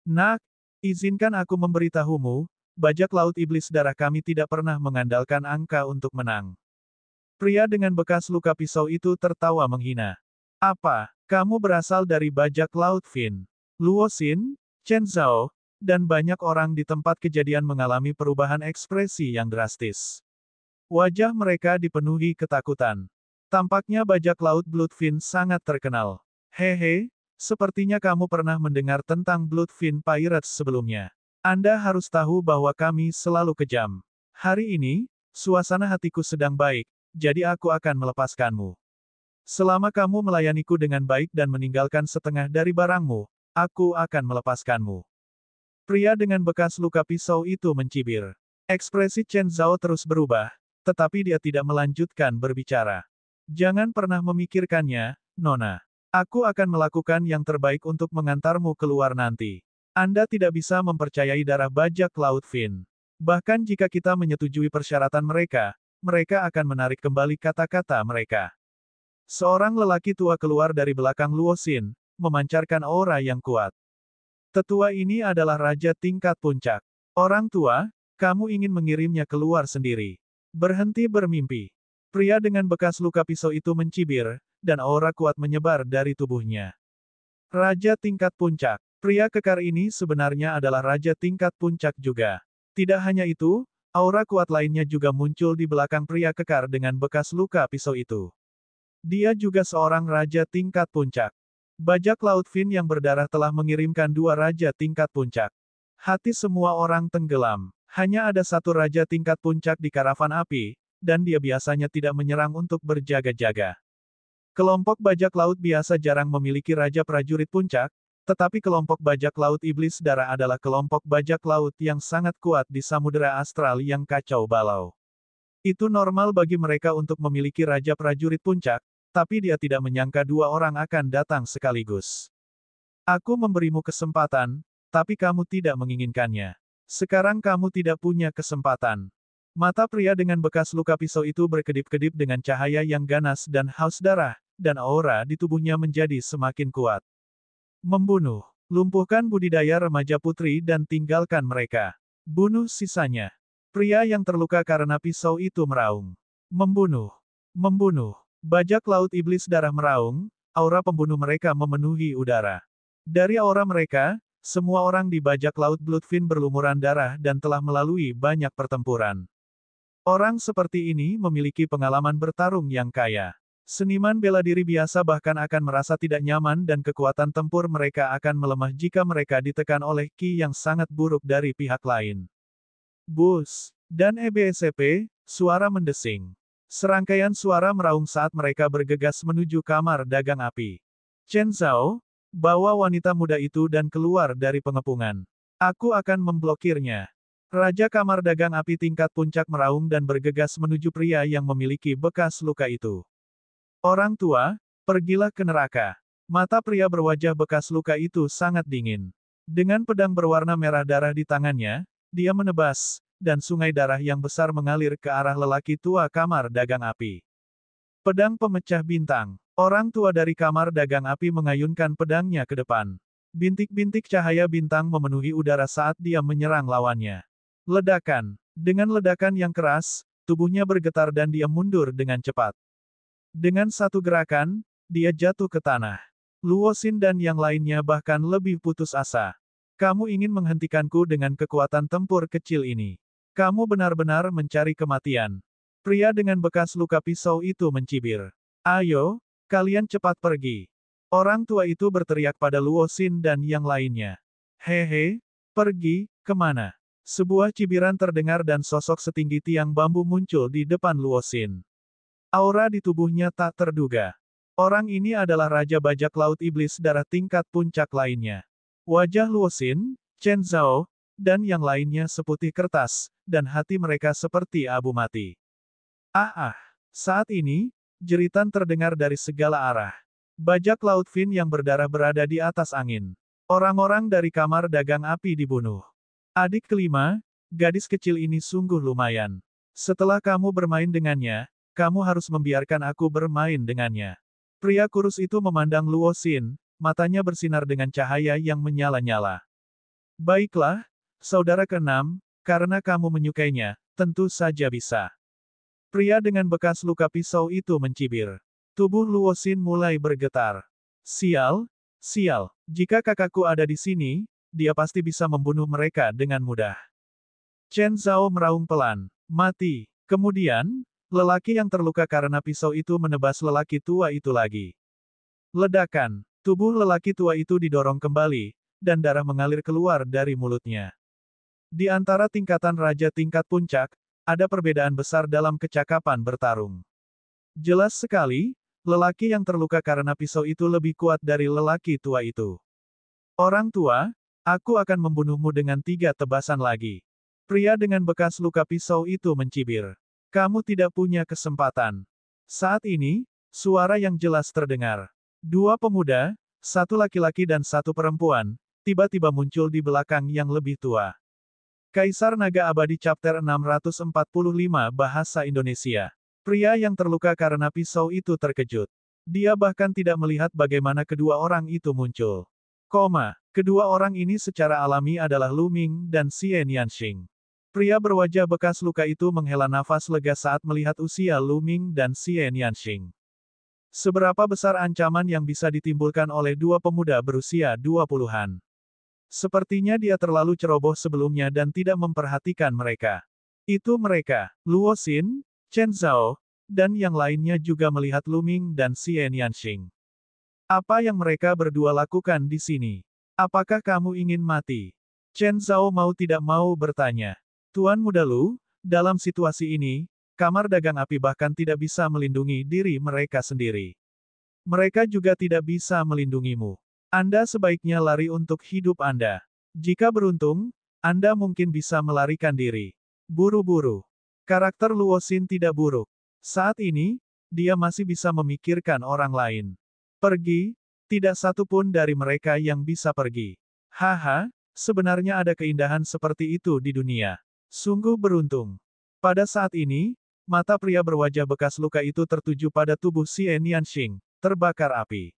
Nak, izinkan aku memberitahumu, bajak laut iblis darah kami tidak pernah mengandalkan angka untuk menang. Pria dengan bekas luka pisau itu tertawa menghina. Apa, kamu berasal dari bajak laut Fin? Luo Xin, Chen Zhao, dan banyak orang di tempat kejadian mengalami perubahan ekspresi yang drastis. Wajah mereka dipenuhi ketakutan. Tampaknya bajak laut Bloodfin sangat terkenal. Hehe, sepertinya kamu pernah mendengar tentang Bloodfin Pirates sebelumnya. Anda harus tahu bahwa kami selalu kejam. Hari ini, suasana hatiku sedang baik, jadi aku akan melepaskanmu. Selama kamu melayaniku dengan baik dan meninggalkan setengah dari barangmu, aku akan melepaskanmu. Pria dengan bekas luka pisau itu mencibir. Ekspresi Chen Zhao terus berubah, tetapi dia tidak melanjutkan berbicara. Jangan pernah memikirkannya, Nona. Aku akan melakukan yang terbaik untuk mengantarmu keluar nanti. Anda tidak bisa mempercayai darah bajak laut Fin. Bahkan jika kita menyetujui persyaratan mereka, mereka akan menarik kembali kata-kata mereka. Seorang lelaki tua keluar dari belakang Luo Xin, memancarkan aura yang kuat. Tetua ini adalah Raja tingkat puncak. Orang tua, kamu ingin mengirimnya keluar sendiri. Berhenti bermimpi. Pria dengan bekas luka pisau itu mencibir, dan aura kuat menyebar dari tubuhnya. Raja tingkat puncak. Pria kekar ini sebenarnya adalah Raja tingkat puncak juga. Tidak hanya itu, aura kuat lainnya juga muncul di belakang pria kekar dengan bekas luka pisau itu. Dia juga seorang Raja tingkat puncak. Bajak laut Fin yang berdarah telah mengirimkan 2 Raja tingkat puncak. Hati semua orang tenggelam. Hanya ada 1 Raja tingkat puncak di karavan api, dan dia biasanya tidak menyerang untuk berjaga-jaga. Kelompok bajak laut biasa jarang memiliki Raja prajurit puncak, tetapi kelompok bajak laut iblis darah adalah kelompok bajak laut yang sangat kuat di Samudera Astral yang kacau balau. Itu normal bagi mereka untuk memiliki Raja prajurit puncak, tapi dia tidak menyangka 2 orang akan datang sekaligus. Aku memberimu kesempatan, tapi kamu tidak menginginkannya. Sekarang kamu tidak punya kesempatan. Mata pria dengan bekas luka pisau itu berkedip-kedip dengan cahaya yang ganas dan haus darah, dan aura di tubuhnya menjadi semakin kuat. Membunuh. Lumpuhkan budidaya remaja putri dan tinggalkan mereka. Bunuh sisanya. Pria yang terluka karena pisau itu meraung. Membunuh. Membunuh. Bajak laut iblis darah meraung, aura pembunuh mereka memenuhi udara. Dari aura mereka, semua orang di bajak laut Bloodfin berlumuran darah dan telah melalui banyak pertempuran. Orang seperti ini memiliki pengalaman bertarung yang kaya. Seniman bela diri biasa bahkan akan merasa tidak nyaman dan kekuatan tempur mereka akan melemah jika mereka ditekan oleh ki yang sangat buruk dari pihak lain. Bus. Dan EBSP, suara mendesing. Serangkaian suara meraung saat mereka bergegas menuju kamar dagang api. Chen Zhao, bawa wanita muda itu dan keluar dari pengepungan. Aku akan memblokirnya. Raja kamar dagang api tingkat puncak meraung dan bergegas menuju pria yang memiliki bekas luka itu. Orang tua, pergilah ke neraka. Mata pria berwajah bekas luka itu sangat dingin. Dengan pedang berwarna merah darah di tangannya, dia menebas, dan sungai darah yang besar mengalir ke arah lelaki tua kamar dagang api. Pedang pemecah bintang. Orang tua dari kamar dagang api mengayunkan pedangnya ke depan. Bintik-bintik cahaya bintang memenuhi udara saat dia menyerang lawannya. Ledakan. Dengan ledakan yang keras, tubuhnya bergetar dan dia mundur dengan cepat. Dengan satu gerakan, dia jatuh ke tanah. Luo Xin dan yang lainnya bahkan lebih putus asa. Kamu ingin menghentikanku dengan kekuatan tempur kecil ini. Kamu benar-benar mencari kematian. Pria dengan bekas luka pisau itu mencibir. Ayo, kalian cepat pergi. Orang tua itu berteriak pada Luo Xin dan yang lainnya. Hehe, pergi, kemana? Sebuah cibiran terdengar dan sosok setinggi tiang bambu muncul di depan Luo Xin. Aura di tubuhnya tak terduga. Orang ini adalah Raja Bajak Laut Iblis Darah tingkat puncak lainnya. Wajah Luo Xin, Chen Zhao, dan yang lainnya seputih kertas, dan hati mereka seperti abu mati. Saat ini, jeritan terdengar dari segala arah. Bajak Laut Fin yang berdarah berada di atas angin. Orang-orang dari kamar dagang api dibunuh. Adik kelima, gadis kecil ini sungguh lumayan. Setelah kamu bermain dengannya, kamu harus membiarkan aku bermain dengannya. Pria kurus itu memandang Luo Xin, matanya bersinar dengan cahaya yang menyala-nyala. Baiklah, saudara keenam, karena kamu menyukainya, tentu saja bisa. Pria dengan bekas luka pisau itu mencibir. Tubuh Luo Xin mulai bergetar. Sial, jika kakakku ada di sini, dia pasti bisa membunuh mereka dengan mudah. Chen Zhao meraung pelan. Mati. Kemudian, lelaki yang terluka karena pisau itu menebas lelaki tua itu lagi. Ledakan. Tubuh lelaki tua itu didorong kembali, dan darah mengalir keluar dari mulutnya. Di antara tingkatan raja tingkat puncak, ada perbedaan besar dalam kecakapan bertarung. Jelas sekali, lelaki yang terluka karena pisau itu lebih kuat dari lelaki tua itu. Orang tua, aku akan membunuhmu dengan 3 tebasan lagi. Pria dengan bekas luka pisau itu mencibir. Kamu tidak punya kesempatan. Saat ini, suara yang jelas terdengar. 2 pemuda, 1 laki-laki dan 1 perempuan, tiba-tiba muncul di belakang yang lebih tua. Kaisar Naga Abadi Chapter 645 Bahasa Indonesia. Pria yang terluka karena pisau itu terkejut. Dia bahkan tidak melihat bagaimana kedua orang itu muncul. Kedua orang ini secara alami adalah Lu Ming dan Xie Nianxing. Pria berwajah bekas luka itu menghela nafas lega saat melihat usia Lu Ming dan Xie Nianxing. Seberapa besar ancaman yang bisa ditimbulkan oleh 2 pemuda berusia 20-an. Sepertinya dia terlalu ceroboh sebelumnya dan tidak memperhatikan mereka. Itu mereka, Luo Xin, Chen Zhao, dan yang lainnya juga melihat Lu Ming dan Xie Nianxing. Apa yang mereka berdua lakukan di sini? Apakah kamu ingin mati? Chen Zhao mau tidak mau bertanya. Tuan Muda Lu, dalam situasi ini, kamar dagang api bahkan tidak bisa melindungi diri mereka sendiri. Mereka juga tidak bisa melindungimu. Anda sebaiknya lari untuk hidup Anda. Jika beruntung, Anda mungkin bisa melarikan diri. Buru-buru. Karakter Luo Xin tidak buruk. Saat ini, dia masih bisa memikirkan orang lain. Pergi, tidak satu pun dari mereka yang bisa pergi. Haha, sebenarnya ada keindahan seperti itu di dunia. Sungguh beruntung. Pada saat ini, mata pria berwajah bekas luka itu tertuju pada tubuh Xie Nianxing, terbakar api.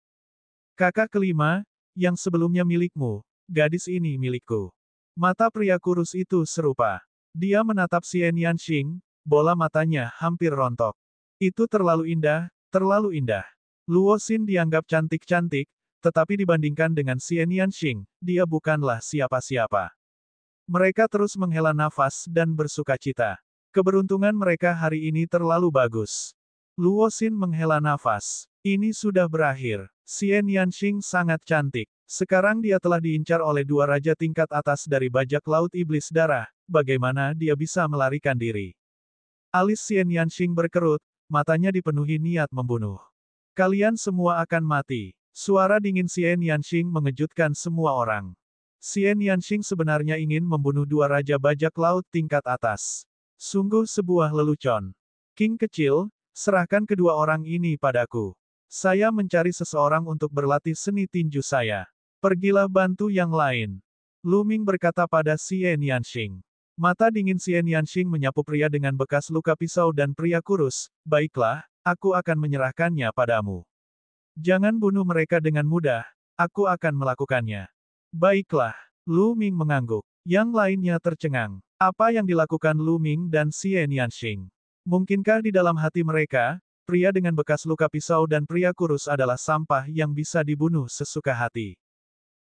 Kakak kelima, yang sebelumnya milikmu, gadis ini milikku. Mata pria kurus itu serupa. Dia menatap Xie Nianxing, bola matanya hampir rontok. Itu terlalu indah, terlalu indah. Luo Xin dianggap cantik-cantik, tetapi dibandingkan dengan Xie Nianxing, dia bukanlah siapa-siapa. Mereka terus menghela nafas dan bersukacita. Keberuntungan mereka hari ini terlalu bagus. Luo Xin menghela nafas. Ini sudah berakhir. Xie Nianxing sangat cantik. Sekarang dia telah diincar oleh 2 raja tingkat atas dari Bajak Laut Iblis Darah. Bagaimana dia bisa melarikan diri? Alis Xie Nianxing berkerut, matanya dipenuhi niat membunuh. Kalian semua akan mati. Suara dingin Xie Nianxing mengejutkan semua orang. Xie Nianxing sebenarnya ingin membunuh 2 raja bajak laut tingkat atas. Sungguh sebuah lelucon. King kecil, serahkan kedua orang ini padaku. Saya mencari seseorang untuk berlatih seni tinju saya. Pergilah bantu yang lain. Lu Ming berkata pada Xie Nianxing. Mata dingin Xie Nianxing menyapu pria dengan bekas luka pisau dan pria kurus. Baiklah, aku akan menyerahkannya padamu. Jangan bunuh mereka dengan mudah, aku akan melakukannya. Baiklah, Lu Ming mengangguk. Yang lainnya tercengang. Apa yang dilakukan Lu Ming dan Xie Nianxing? Mungkinkah di dalam hati mereka, pria dengan bekas luka pisau dan pria kurus adalah sampah yang bisa dibunuh sesuka hati?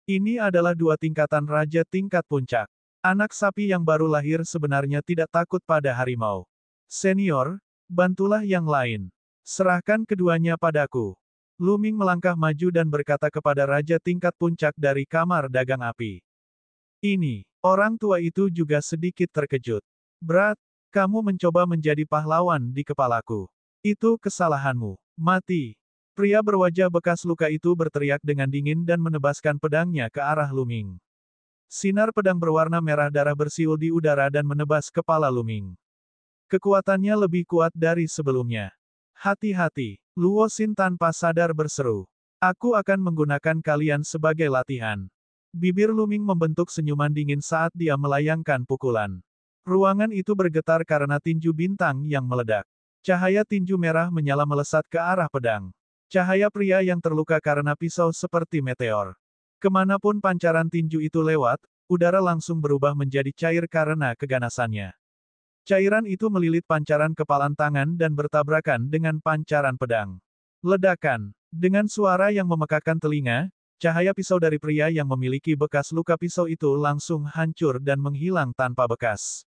Ini adalah dua tingkatan raja tingkat puncak. Anak sapi yang baru lahir sebenarnya tidak takut pada harimau. Senior, bantulah yang lain. Serahkan keduanya padaku. Lu Ming melangkah maju dan berkata kepada raja tingkat puncak dari kamar dagang api. Ini, orang tua itu juga sedikit terkejut. Berat, kamu mencoba menjadi pahlawan di kepalaku. Itu kesalahanmu. Mati. Pria berwajah bekas luka itu berteriak dengan dingin dan menebaskan pedangnya ke arah Lu Ming. Sinar pedang berwarna merah darah bersiul di udara dan menebas kepala Lu Ming. Kekuatannya lebih kuat dari sebelumnya. Hati-hati, Luo Xin tanpa sadar berseru. Aku akan menggunakan kalian sebagai latihan. Bibir Lu Ming membentuk senyuman dingin saat dia melayangkan pukulan. Ruangan itu bergetar karena tinju bintang yang meledak. Cahaya tinju merah menyala melesat ke arah pedang. Cahaya pria yang terluka karena pisau seperti meteor. Kemanapun pancaran tinju itu lewat, udara langsung berubah menjadi cair karena keganasannya. Cairan itu melilit pancaran kepalan tangan dan bertabrakan dengan pancaran pedang. Ledakan. Dengan suara yang memekakkan telinga, cahaya pisau dari pria yang memiliki bekas luka pisau itu langsung hancur dan menghilang tanpa bekas.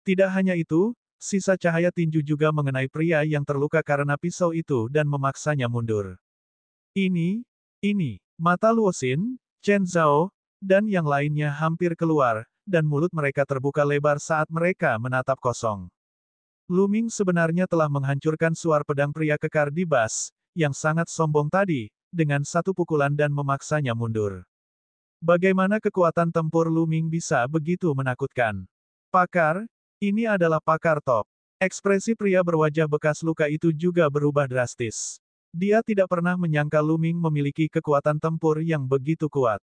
Tidak hanya itu, sisa cahaya tinju juga mengenai pria yang terluka karena pisau itu dan memaksanya mundur. Ini, mata Luo Xin, Chen Zhao, dan yang lainnya hampir keluar, dan mulut mereka terbuka lebar saat mereka menatap kosong. Lu Ming sebenarnya telah menghancurkan suar pedang pria kekar di Bas, yang sangat sombong tadi, dengan satu pukulan dan memaksanya mundur. Bagaimana kekuatan tempur Lu Ming bisa begitu menakutkan? Pakar, ini adalah pakar top. Ekspresi pria berwajah bekas luka itu juga berubah drastis. Dia tidak pernah menyangka Lu Ming memiliki kekuatan tempur yang begitu kuat.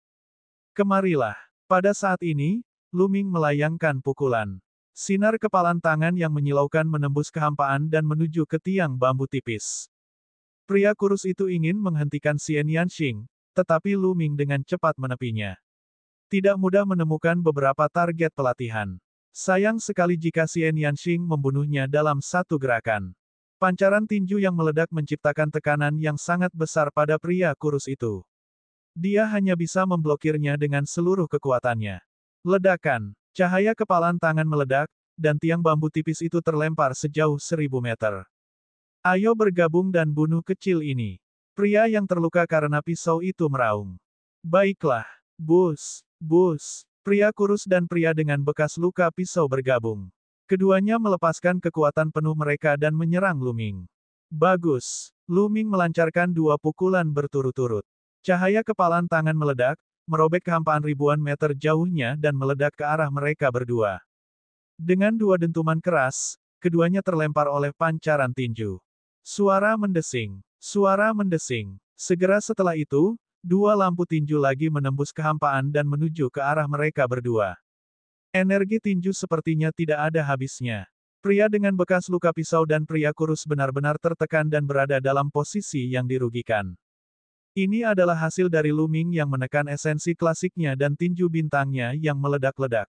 Kemarilah. Pada saat ini, Lu Ming melayangkan pukulan. Sinar kepalan tangan yang menyilaukan menembus kehampaan dan menuju ke tiang bambu tipis. Pria kurus itu ingin menghentikan Xie Nianxing, tetapi Lu Ming dengan cepat menepinya. Tidak mudah menemukan beberapa target pelatihan. Sayang sekali jika Xie Nianxing membunuhnya dalam satu gerakan. Pancaran tinju yang meledak menciptakan tekanan yang sangat besar pada pria kurus itu. Dia hanya bisa memblokirnya dengan seluruh kekuatannya. Ledakan. Cahaya kepalan tangan meledak, dan tiang bambu tipis itu terlempar sejauh 1000 meter. Ayo bergabung dan bunuh kecil ini. Pria yang terluka karena pisau itu meraung. Baiklah. Bus. Pria kurus dan pria dengan bekas luka pisau bergabung. Keduanya melepaskan kekuatan penuh mereka dan menyerang Lu Ming. Bagus. Lu Ming melancarkan dua pukulan berturut-turut. Cahaya kepalan tangan meledak, merobek kehampaan ribuan meter jauhnya dan meledak ke arah mereka berdua. Dengan dua dentuman keras, keduanya terlempar oleh pancaran tinju. Suara mendesing. Segera setelah itu, dua lampu tinju lagi menembus kehampaan dan menuju ke arah mereka berdua. Energi tinju sepertinya tidak ada habisnya. Pria dengan bekas luka pisau dan pria kurus benar-benar tertekan dan berada dalam posisi yang dirugikan. Ini adalah hasil dari Lu Ming yang menekan esensi klasiknya dan tinju bintangnya yang meledak-ledak.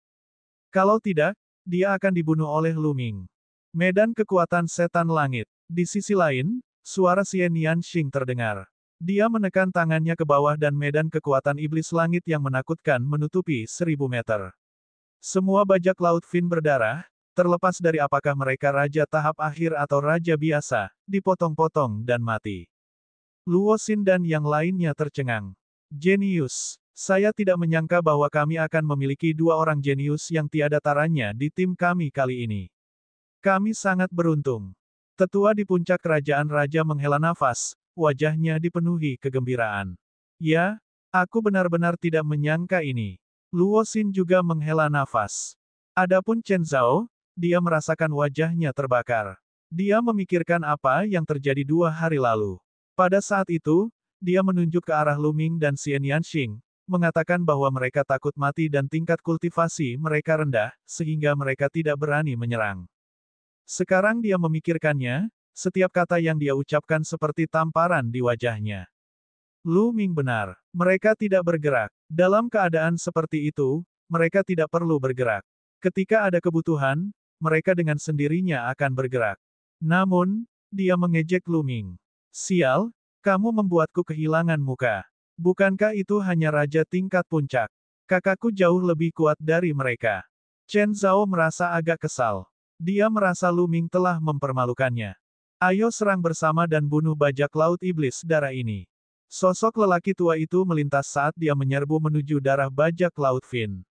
Kalau tidak, dia akan dibunuh oleh Lu Ming. Medan kekuatan setan langit. Di sisi lain, suara Xie Nianxing terdengar. Dia menekan tangannya ke bawah dan medan kekuatan iblis langit yang menakutkan menutupi 1000 meter. Semua bajak laut Fin berdarah, terlepas dari apakah mereka raja tahap akhir atau raja biasa, dipotong-potong dan mati. Luo Xin dan yang lainnya tercengang. Jenius. Saya tidak menyangka bahwa kami akan memiliki dua orang jenius yang tiada taranya di tim kami kali ini. Kami sangat beruntung. Tetua di puncak kerajaan raja menghela nafas, wajahnya dipenuhi kegembiraan. Ya, aku benar-benar tidak menyangka ini. Luo Xin juga menghela nafas. Adapun Chen Zhao, dia merasakan wajahnya terbakar. Dia memikirkan apa yang terjadi 2 hari lalu. Pada saat itu, dia menunjuk ke arah Lu Ming dan Xian Yanxing, mengatakan bahwa mereka takut mati dan tingkat kultivasi mereka rendah, sehingga mereka tidak berani menyerang. Sekarang dia memikirkannya, setiap kata yang dia ucapkan seperti tamparan di wajahnya. Lu Ming benar. Mereka tidak bergerak. Dalam keadaan seperti itu, mereka tidak perlu bergerak. Ketika ada kebutuhan, mereka dengan sendirinya akan bergerak. Namun, dia mengejek Lu Ming. Sial, kamu membuatku kehilangan muka. Bukankah itu hanya raja tingkat puncak? Kakakku jauh lebih kuat dari mereka. Chen Zhao merasa agak kesal. Dia merasa Lu Ming telah mempermalukannya. Ayo serang bersama dan bunuh bajak laut iblis darah ini. Sosok lelaki tua itu melintas saat dia menyerbu menuju darah bajak laut Fin.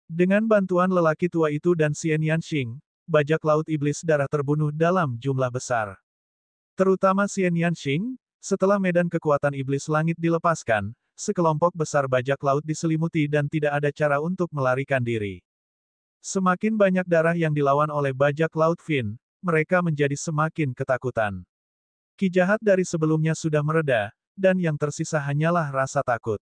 Dengan bantuan lelaki tua itu dan Xian Yanxing, bajak laut iblis darah terbunuh dalam jumlah besar. Terutama Xian Yanxing, setelah medan kekuatan iblis langit dilepaskan, sekelompok besar bajak laut diselimuti dan tidak ada cara untuk melarikan diri. Semakin banyak darah yang dilawan oleh bajak laut Fin, mereka menjadi semakin ketakutan. Ki jahat dari sebelumnya sudah mereda, dan yang tersisa hanyalah rasa takut.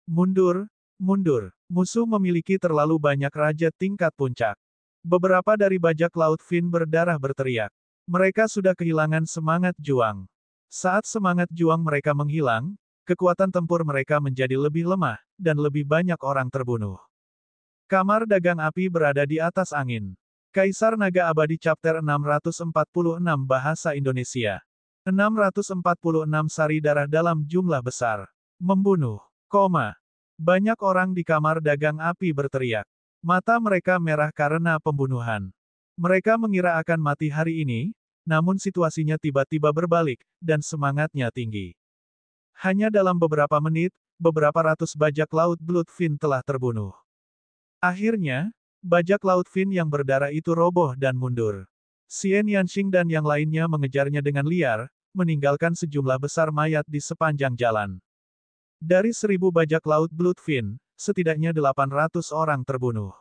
Mundur, mundur. Musuh memiliki terlalu banyak raja tingkat puncak. Beberapa dari bajak laut Fin berdarah berteriak. Mereka sudah kehilangan semangat juang. Saat semangat juang mereka menghilang, kekuatan tempur mereka menjadi lebih lemah, dan lebih banyak orang terbunuh. Kamar dagang api berada di atas angin. Kaisar Naga Abadi Chapter 646 Bahasa Indonesia. 646 sari darah dalam jumlah besar. Membunuh. Banyak orang di kamar dagang api berteriak. Mata mereka merah karena pembunuhan. Mereka mengira akan mati hari ini, namun situasinya tiba-tiba berbalik, dan semangatnya tinggi. Hanya dalam beberapa menit, beberapa ratus bajak laut Bloodfin telah terbunuh. Akhirnya, bajak laut Fin yang berdarah itu roboh dan mundur. Xian Yanxing dan yang lainnya mengejarnya dengan liar, meninggalkan sejumlah besar mayat di sepanjang jalan. Dari 1000 bajak laut Bloodfin, setidaknya 800 orang terbunuh.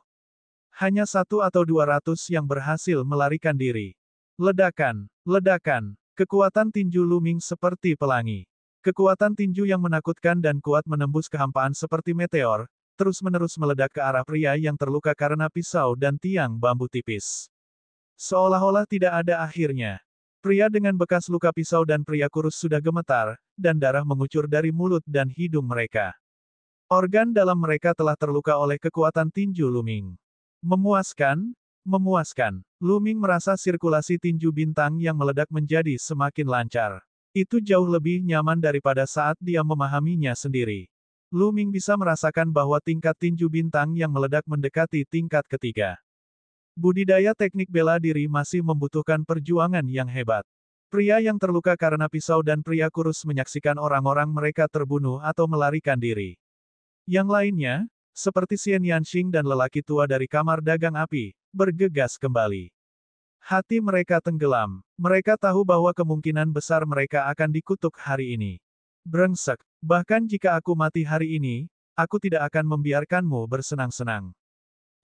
Hanya 1 atau 200 yang berhasil melarikan diri. Ledakan, ledakan, kekuatan tinju Lu Ming seperti pelangi. Kekuatan tinju yang menakutkan dan kuat menembus kehampaan seperti meteor, terus-menerus meledak ke arah pria yang terluka karena pisau dan tiang bambu tipis. Seolah-olah tidak ada akhirnya. Pria dengan bekas luka pisau dan pria kurus sudah gemetar, dan darah mengucur dari mulut dan hidung mereka. Organ dalam mereka telah terluka oleh kekuatan tinju Lu Ming. Memuaskan, memuaskan. Lu Ming merasa sirkulasi tinju bintang yang meledak menjadi semakin lancar. Itu jauh lebih nyaman daripada saat dia memahaminya sendiri. Lu Ming bisa merasakan bahwa tingkat tinju bintang yang meledak mendekati tingkat ketiga. Budidaya teknik bela diri masih membutuhkan perjuangan yang hebat. Pria yang terluka karena pisau dan pria kurus menyaksikan orang-orang mereka terbunuh atau melarikan diri. Yang lainnya, seperti Xian Yanxing dan lelaki tua dari kamar dagang api, bergegas kembali. Hati mereka tenggelam. Mereka tahu bahwa kemungkinan besar mereka akan dikutuk hari ini. Brengsek, bahkan jika aku mati hari ini, aku tidak akan membiarkanmu bersenang-senang.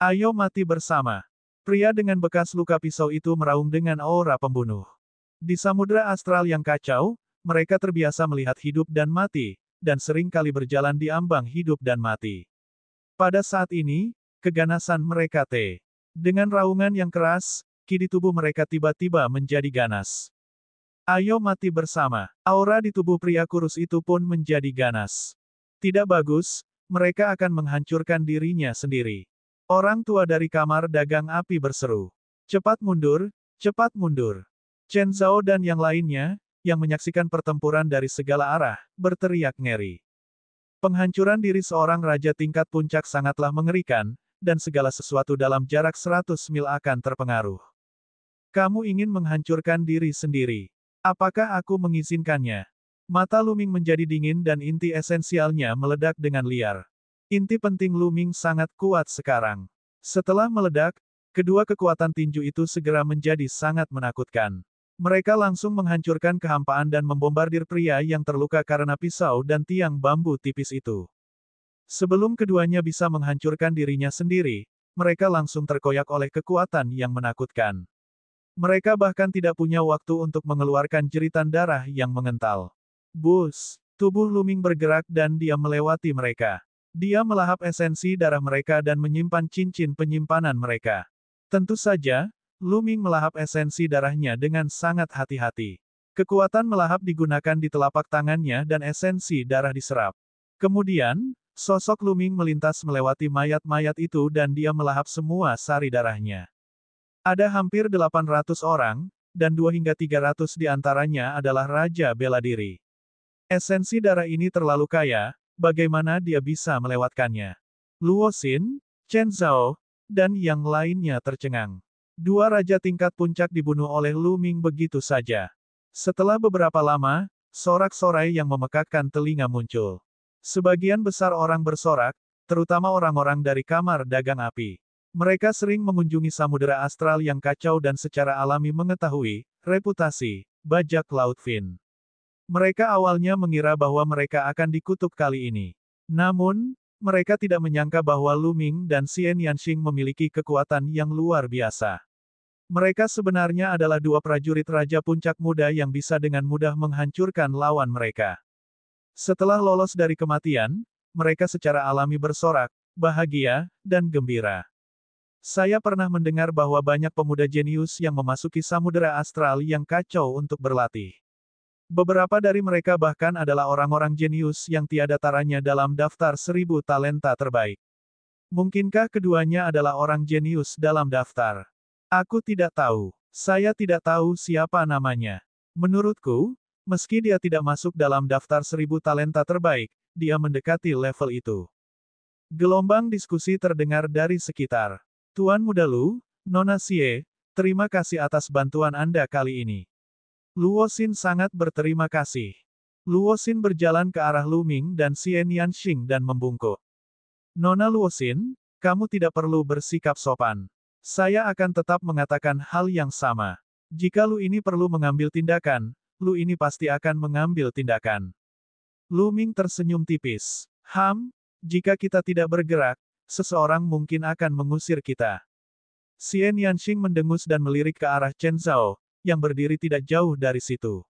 Ayo mati bersama. Pria dengan bekas luka pisau itu meraung dengan aura pembunuh. Di samudera astral yang kacau, mereka terbiasa melihat hidup dan mati, dan sering kali berjalan di ambang hidup dan mati. Pada saat ini, keganasan mereka dengan raungan yang keras, ki di tubuh mereka tiba-tiba menjadi ganas. Ayo mati bersama. Aura di tubuh pria kurus itu pun menjadi ganas. Tidak bagus, mereka akan menghancurkan dirinya sendiri. Orang tua dari kamar dagang api berseru. Cepat mundur, cepat mundur. Chen Zhao dan yang lainnya, yang menyaksikan pertempuran dari segala arah, berteriak ngeri. Penghancuran diri seorang raja tingkat puncak sangatlah mengerikan, dan segala sesuatu dalam jarak 100 mil akan terpengaruh. Kamu ingin menghancurkan diri sendiri. Apakah aku mengizinkannya? Mata Lu Ming menjadi dingin dan inti esensialnya meledak dengan liar. Inti penting Lu Ming sangat kuat sekarang. Setelah meledak, kedua kekuatan tinju itu segera menjadi sangat menakutkan. Mereka langsung menghancurkan kehampaan dan membombardir pria yang terluka karena pisau dan tiang bambu tipis itu. Sebelum keduanya bisa menghancurkan dirinya sendiri, mereka langsung terkoyak oleh kekuatan yang menakutkan. Mereka bahkan tidak punya waktu untuk mengeluarkan jeritan darah yang mengental. Bus. Tubuh Luming bergerak dan dia melewati mereka. Dia melahap esensi darah mereka dan menyimpan cincin penyimpanan mereka. Tentu saja, Luming melahap esensi darahnya dengan sangat hati-hati. Kekuatan melahap digunakan di telapak tangannya dan esensi darah diserap. Kemudian, sosok Luming melintas melewati mayat-mayat itu dan dia melahap semua sari darahnya. Ada hampir 800 orang, dan 2 hingga 300 di antaranya adalah Raja Bela Diri. Esensi darah ini terlalu kaya, bagaimana dia bisa melewatkannya? Luo Xin, Chen Zhao, dan yang lainnya tercengang. Dua raja tingkat puncak dibunuh oleh Lu Ming begitu saja. Setelah beberapa lama, sorak-sorai yang memekakkan telinga muncul. Sebagian besar orang bersorak, terutama orang-orang dari kamar dagang api. Mereka sering mengunjungi samudera astral yang kacau dan secara alami mengetahui reputasi bajak laut Fin. Mereka awalnya mengira bahwa mereka akan dikutuk kali ini. Namun, mereka tidak menyangka bahwa Lu Ming dan Xian Yanxing memiliki kekuatan yang luar biasa. Mereka sebenarnya adalah dua prajurit raja puncak muda yang bisa dengan mudah menghancurkan lawan mereka. Setelah lolos dari kematian, mereka secara alami bersorak, bahagia, dan gembira. Saya pernah mendengar bahwa banyak pemuda jenius yang memasuki samudera astral yang kacau untuk berlatih. Beberapa dari mereka bahkan adalah orang-orang jenius yang tiada taranya dalam daftar 1000 talenta terbaik. Mungkinkah keduanya adalah orang jenius dalam daftar? Aku tidak tahu. Saya tidak tahu siapa namanya. Menurutku, meski dia tidak masuk dalam daftar 1000 talenta terbaik, dia mendekati level itu. Gelombang diskusi terdengar dari sekitar. Tuan Muda Lu, Nona Xie, terima kasih atas bantuan Anda kali ini. Luo Xin sangat berterima kasih. Luo Xin berjalan ke arah Lu Ming dan Xian Yanxing dan membungkuk. Nona Luo Xin, kamu tidak perlu bersikap sopan. Saya akan tetap mengatakan hal yang sama. Jika Lu ini perlu mengambil tindakan, Lu ini pasti akan mengambil tindakan. Lu Ming tersenyum tipis. Jika kita tidak bergerak, seseorang mungkin akan mengusir kita. Xian Yanxing mendengus dan melirik ke arah Chen Zhao, yang berdiri tidak jauh dari situ.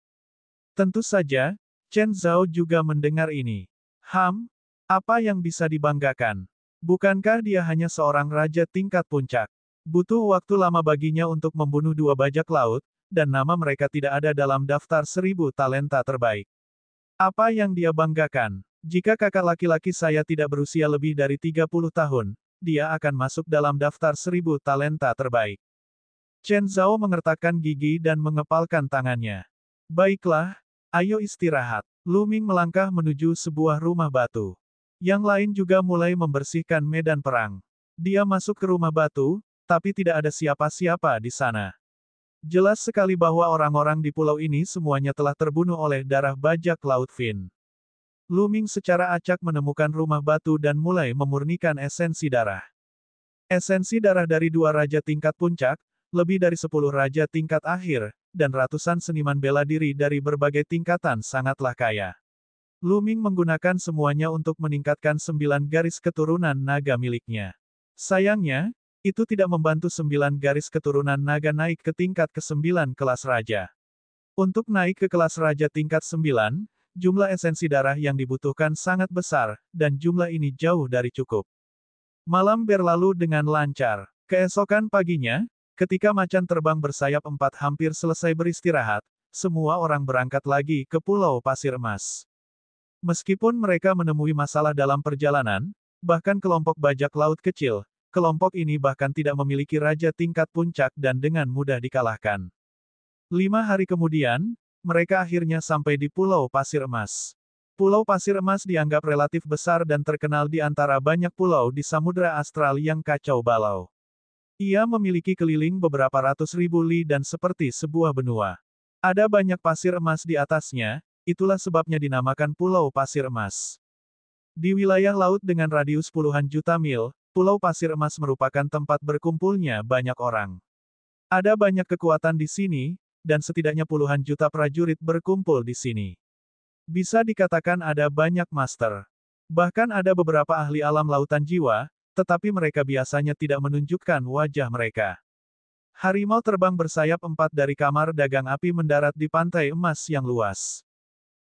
Tentu saja, Chen Zhao juga mendengar ini. Apa yang bisa dibanggakan? Bukankah dia hanya seorang raja tingkat puncak? Butuh waktu lama baginya untuk membunuh dua bajak laut, dan nama mereka tidak ada dalam daftar 1000 talenta terbaik. Apa yang dia banggakan? Jika kakak laki-laki saya tidak berusia lebih dari 30 tahun, dia akan masuk dalam daftar 1000 talenta terbaik. Chen Zhao mengertakkan gigi dan mengepalkan tangannya. Baiklah, ayo istirahat. Lu Ming melangkah menuju sebuah rumah batu. Yang lain juga mulai membersihkan medan perang. Dia masuk ke rumah batu, tapi tidak ada siapa-siapa di sana. Jelas sekali bahwa orang-orang di pulau ini semuanya telah terbunuh oleh darah bajak laut Fin. Lu Ming secara acak menemukan rumah batu dan mulai memurnikan esensi darah. Esensi darah dari dua raja tingkat puncak, lebih dari 10 raja tingkat akhir, dan ratusan seniman bela diri dari berbagai tingkatan sangatlah kaya. Lu Ming menggunakan semuanya untuk meningkatkan 9 garis keturunan naga miliknya. Sayangnya, itu tidak membantu 9 garis keturunan naga naik ke tingkat ke-9 kelas raja. Untuk naik ke kelas raja tingkat 9, jumlah esensi darah yang dibutuhkan sangat besar, dan jumlah ini jauh dari cukup. Malam berlalu dengan lancar. Keesokan paginya, ketika macan terbang bersayap 4 hampir selesai beristirahat, semua orang berangkat lagi ke Pulau Pasir Emas. Meskipun mereka menemui masalah dalam perjalanan, bahkan kelompok bajak laut kecil, kelompok ini bahkan tidak memiliki raja tingkat puncak dan dengan mudah dikalahkan. 5 hari kemudian, mereka akhirnya sampai di Pulau Pasir Emas. Pulau Pasir Emas dianggap relatif besar dan terkenal di antara banyak pulau di Samudra Astral yang kacau balau. Ia memiliki keliling beberapa ratus ribu li dan seperti sebuah benua. Ada banyak pasir emas di atasnya, itulah sebabnya dinamakan Pulau Pasir Emas. Di wilayah laut dengan radius puluhan juta mil, Pulau Pasir Emas merupakan tempat berkumpulnya banyak orang. Ada banyak kekuatan di sini, dan setidaknya puluhan juta prajurit berkumpul di sini. Bisa dikatakan ada banyak master. Bahkan ada beberapa ahli alam lautan jiwa, tetapi mereka biasanya tidak menunjukkan wajah mereka. Harimau terbang bersayap 4 dari kamar dagang api mendarat di pantai emas yang luas.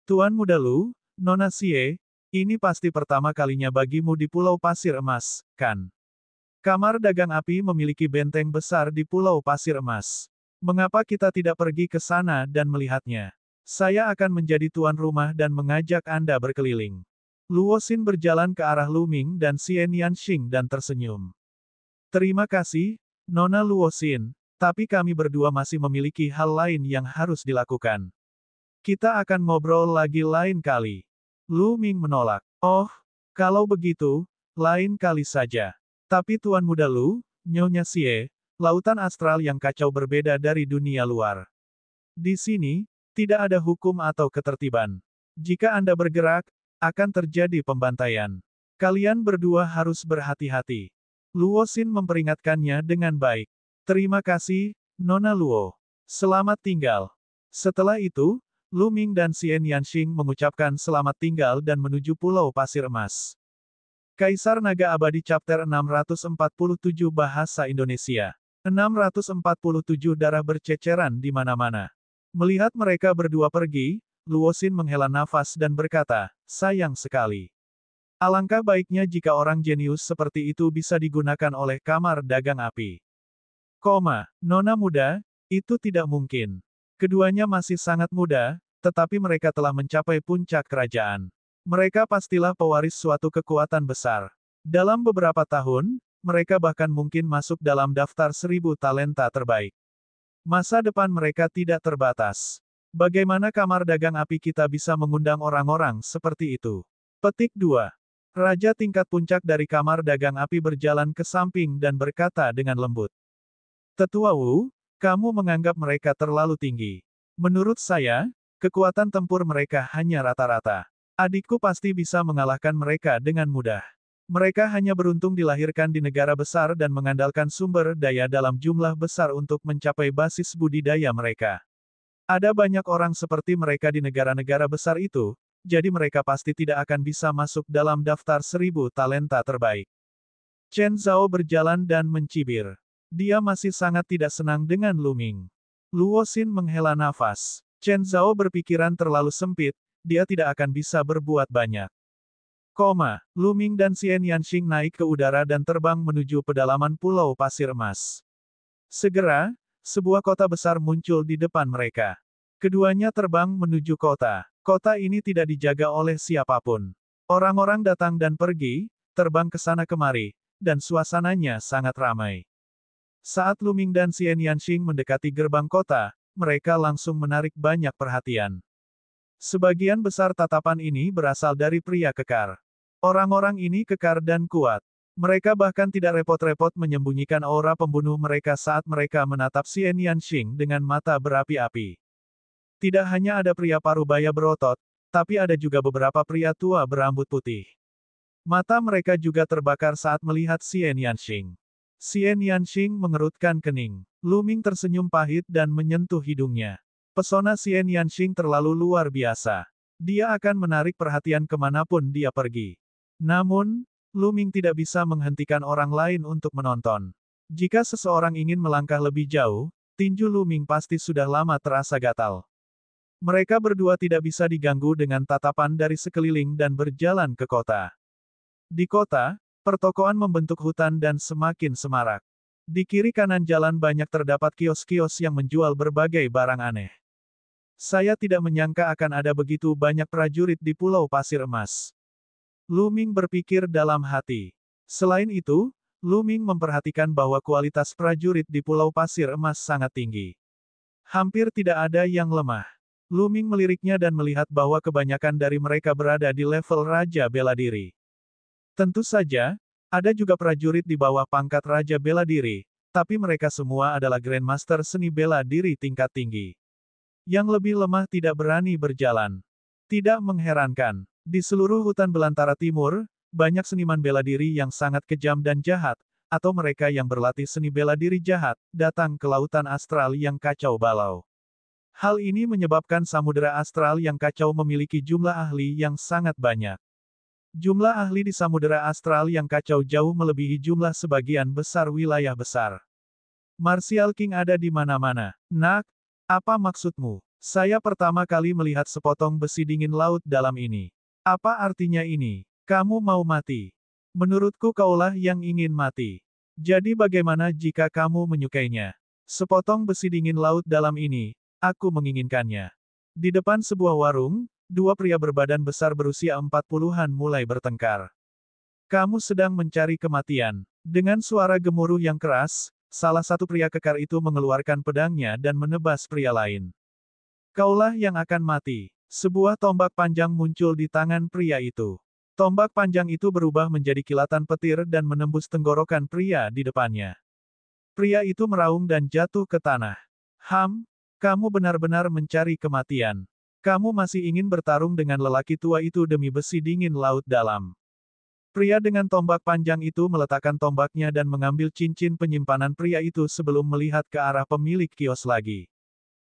Tuan Muda Lu, Nona Xie, ini pasti pertama kalinya bagimu di Pulau Pasir Emas, kan? Kamar dagang api memiliki benteng besar di Pulau Pasir Emas. Mengapa kita tidak pergi ke sana dan melihatnya? Saya akan menjadi tuan rumah dan mengajak Anda berkeliling. Luo Xin berjalan ke arah Lu Ming dan Xian Yanxing dan tersenyum. Terima kasih, Nona Luo Xin, tapi kami berdua masih memiliki hal lain yang harus dilakukan. Kita akan ngobrol lagi lain kali. Lu Ming menolak. Oh, kalau begitu, lain kali saja. Tapi Tuan Muda Lu, Nyonya Xie, lautan astral yang kacau berbeda dari dunia luar. Di sini, tidak ada hukum atau ketertiban. Jika Anda bergerak, akan terjadi pembantaian. Kalian berdua harus berhati-hati. Luo Xin memperingatkannya dengan baik. Terima kasih, Nona Luo. Selamat tinggal. Setelah itu, Lu Ming dan Xian Yanxing mengucapkan selamat tinggal dan menuju Pulau Pasir Emas. Kaisar Naga Abadi Chapter 647 Bahasa Indonesia. 647 Darah berceceran di mana-mana. Melihat mereka berdua pergi, Luo Xin menghela nafas dan berkata, sayang sekali. Alangkah baiknya jika orang jenius seperti itu bisa digunakan oleh kamar dagang api. Nona muda, itu tidak mungkin. Keduanya masih sangat muda, tetapi mereka telah mencapai puncak kerajaan. Mereka pastilah pewaris suatu kekuatan besar. Dalam beberapa tahun, mereka bahkan mungkin masuk dalam daftar 1000 talenta terbaik. Masa depan mereka tidak terbatas. Bagaimana kamar dagang api kita bisa mengundang orang-orang seperti itu? Petik 2. Raja tingkat puncak dari kamar dagang api berjalan ke samping dan berkata dengan lembut. Tetua Wu, kamu menganggap mereka terlalu tinggi. Menurut saya, kekuatan tempur mereka hanya rata-rata. Adikku pasti bisa mengalahkan mereka dengan mudah. Mereka hanya beruntung dilahirkan di negara besar dan mengandalkan sumber daya dalam jumlah besar untuk mencapai basis budidaya mereka. Ada banyak orang seperti mereka di negara-negara besar itu, jadi mereka pasti tidak akan bisa masuk dalam daftar 1000 talenta terbaik. Chen Zhao berjalan dan mencibir. Dia masih sangat tidak senang dengan Lu Ming. Luo Xin menghela nafas. Chen Zhao berpikiran terlalu sempit, dia tidak akan bisa berbuat banyak. Lu Ming dan Xian Yanxing naik ke udara dan terbang menuju pedalaman Pulau Pasir Emas. Segera, sebuah kota besar muncul di depan mereka. Keduanya terbang menuju kota. Kota ini tidak dijaga oleh siapapun. Orang-orang datang dan pergi, terbang ke sana kemari, dan suasananya sangat ramai. Saat Lu Ming dan Xian Yanxing mendekati gerbang kota, mereka langsung menarik banyak perhatian. Sebagian besar tatapan ini berasal dari pria kekar. Orang-orang ini kekar dan kuat. Mereka bahkan tidak repot-repot menyembunyikan aura pembunuh mereka saat mereka menatap Xian Yanxing dengan mata berapi-api. Tidak hanya ada pria parubaya berotot, tapi ada juga beberapa pria tua berambut putih. Mata mereka juga terbakar saat melihat Xian Yanxing. Xian Yanxing mengerutkan kening. Lu Ming tersenyum pahit dan menyentuh hidungnya. Pesona Xian Yanxing terlalu luar biasa. Dia akan menarik perhatian kemanapun dia pergi. Namun, Lu Ming tidak bisa menghentikan orang lain untuk menonton. Jika seseorang ingin melangkah lebih jauh, tinju Lu Ming pasti sudah lama terasa gatal. Mereka berdua tidak bisa diganggu dengan tatapan dari sekeliling dan berjalan ke kota. Di kota, pertokoan membentuk hutan dan semakin semarak. Di kiri kanan jalan banyak terdapat kios-kios yang menjual berbagai barang aneh. Saya tidak menyangka akan ada begitu banyak prajurit di Pulau Pasir Emas. Lu Ming berpikir dalam hati. Selain itu, Lu Ming memperhatikan bahwa kualitas prajurit di Pulau Pasir Emas sangat tinggi. Hampir tidak ada yang lemah. Lu Ming meliriknya dan melihat bahwa kebanyakan dari mereka berada di level Raja Bela Diri. Tentu saja, ada juga prajurit di bawah pangkat Raja Bela Diri, tapi mereka semua adalah Grandmaster seni bela diri tingkat tinggi. Yang lebih lemah tidak berani berjalan. Tidak mengherankan, di seluruh hutan belantara timur, banyak seniman bela diri yang sangat kejam dan jahat, atau mereka yang berlatih seni bela diri jahat, datang ke lautan astral yang kacau balau. Hal ini menyebabkan samudera astral yang kacau memiliki jumlah ahli yang sangat banyak. Jumlah ahli di samudera astral yang kacau jauh melebihi jumlah sebagian besar wilayah besar. Martial King ada di mana-mana. Nak, Apa maksudmu? Saya pertama kali melihat sepotong besi dingin laut dalam ini. Apa artinya ini? Kamu mau mati? Menurutku kaulah yang ingin mati. Jadi bagaimana jika kamu menyukainya? Sepotong besi dingin laut dalam ini, aku menginginkannya. Di depan sebuah warung, dua pria berbadan besar berusia 40-an mulai bertengkar. Kamu sedang mencari kematian. Dengan suara gemuruh yang keras, salah satu pria kekar itu mengeluarkan pedangnya dan menebas pria lain. Kaulah yang akan mati. Sebuah tombak panjang muncul di tangan pria itu. Tombak panjang itu berubah menjadi kilatan petir dan menembus tenggorokan pria di depannya. Pria itu meraung dan jatuh ke tanah. Kamu benar-benar mencari kematian. Kamu masih ingin bertarung dengan lelaki tua itu demi besi dingin laut dalam. Pria dengan tombak panjang itu meletakkan tombaknya dan mengambil cincin penyimpanan pria itu sebelum melihat ke arah pemilik kios lagi.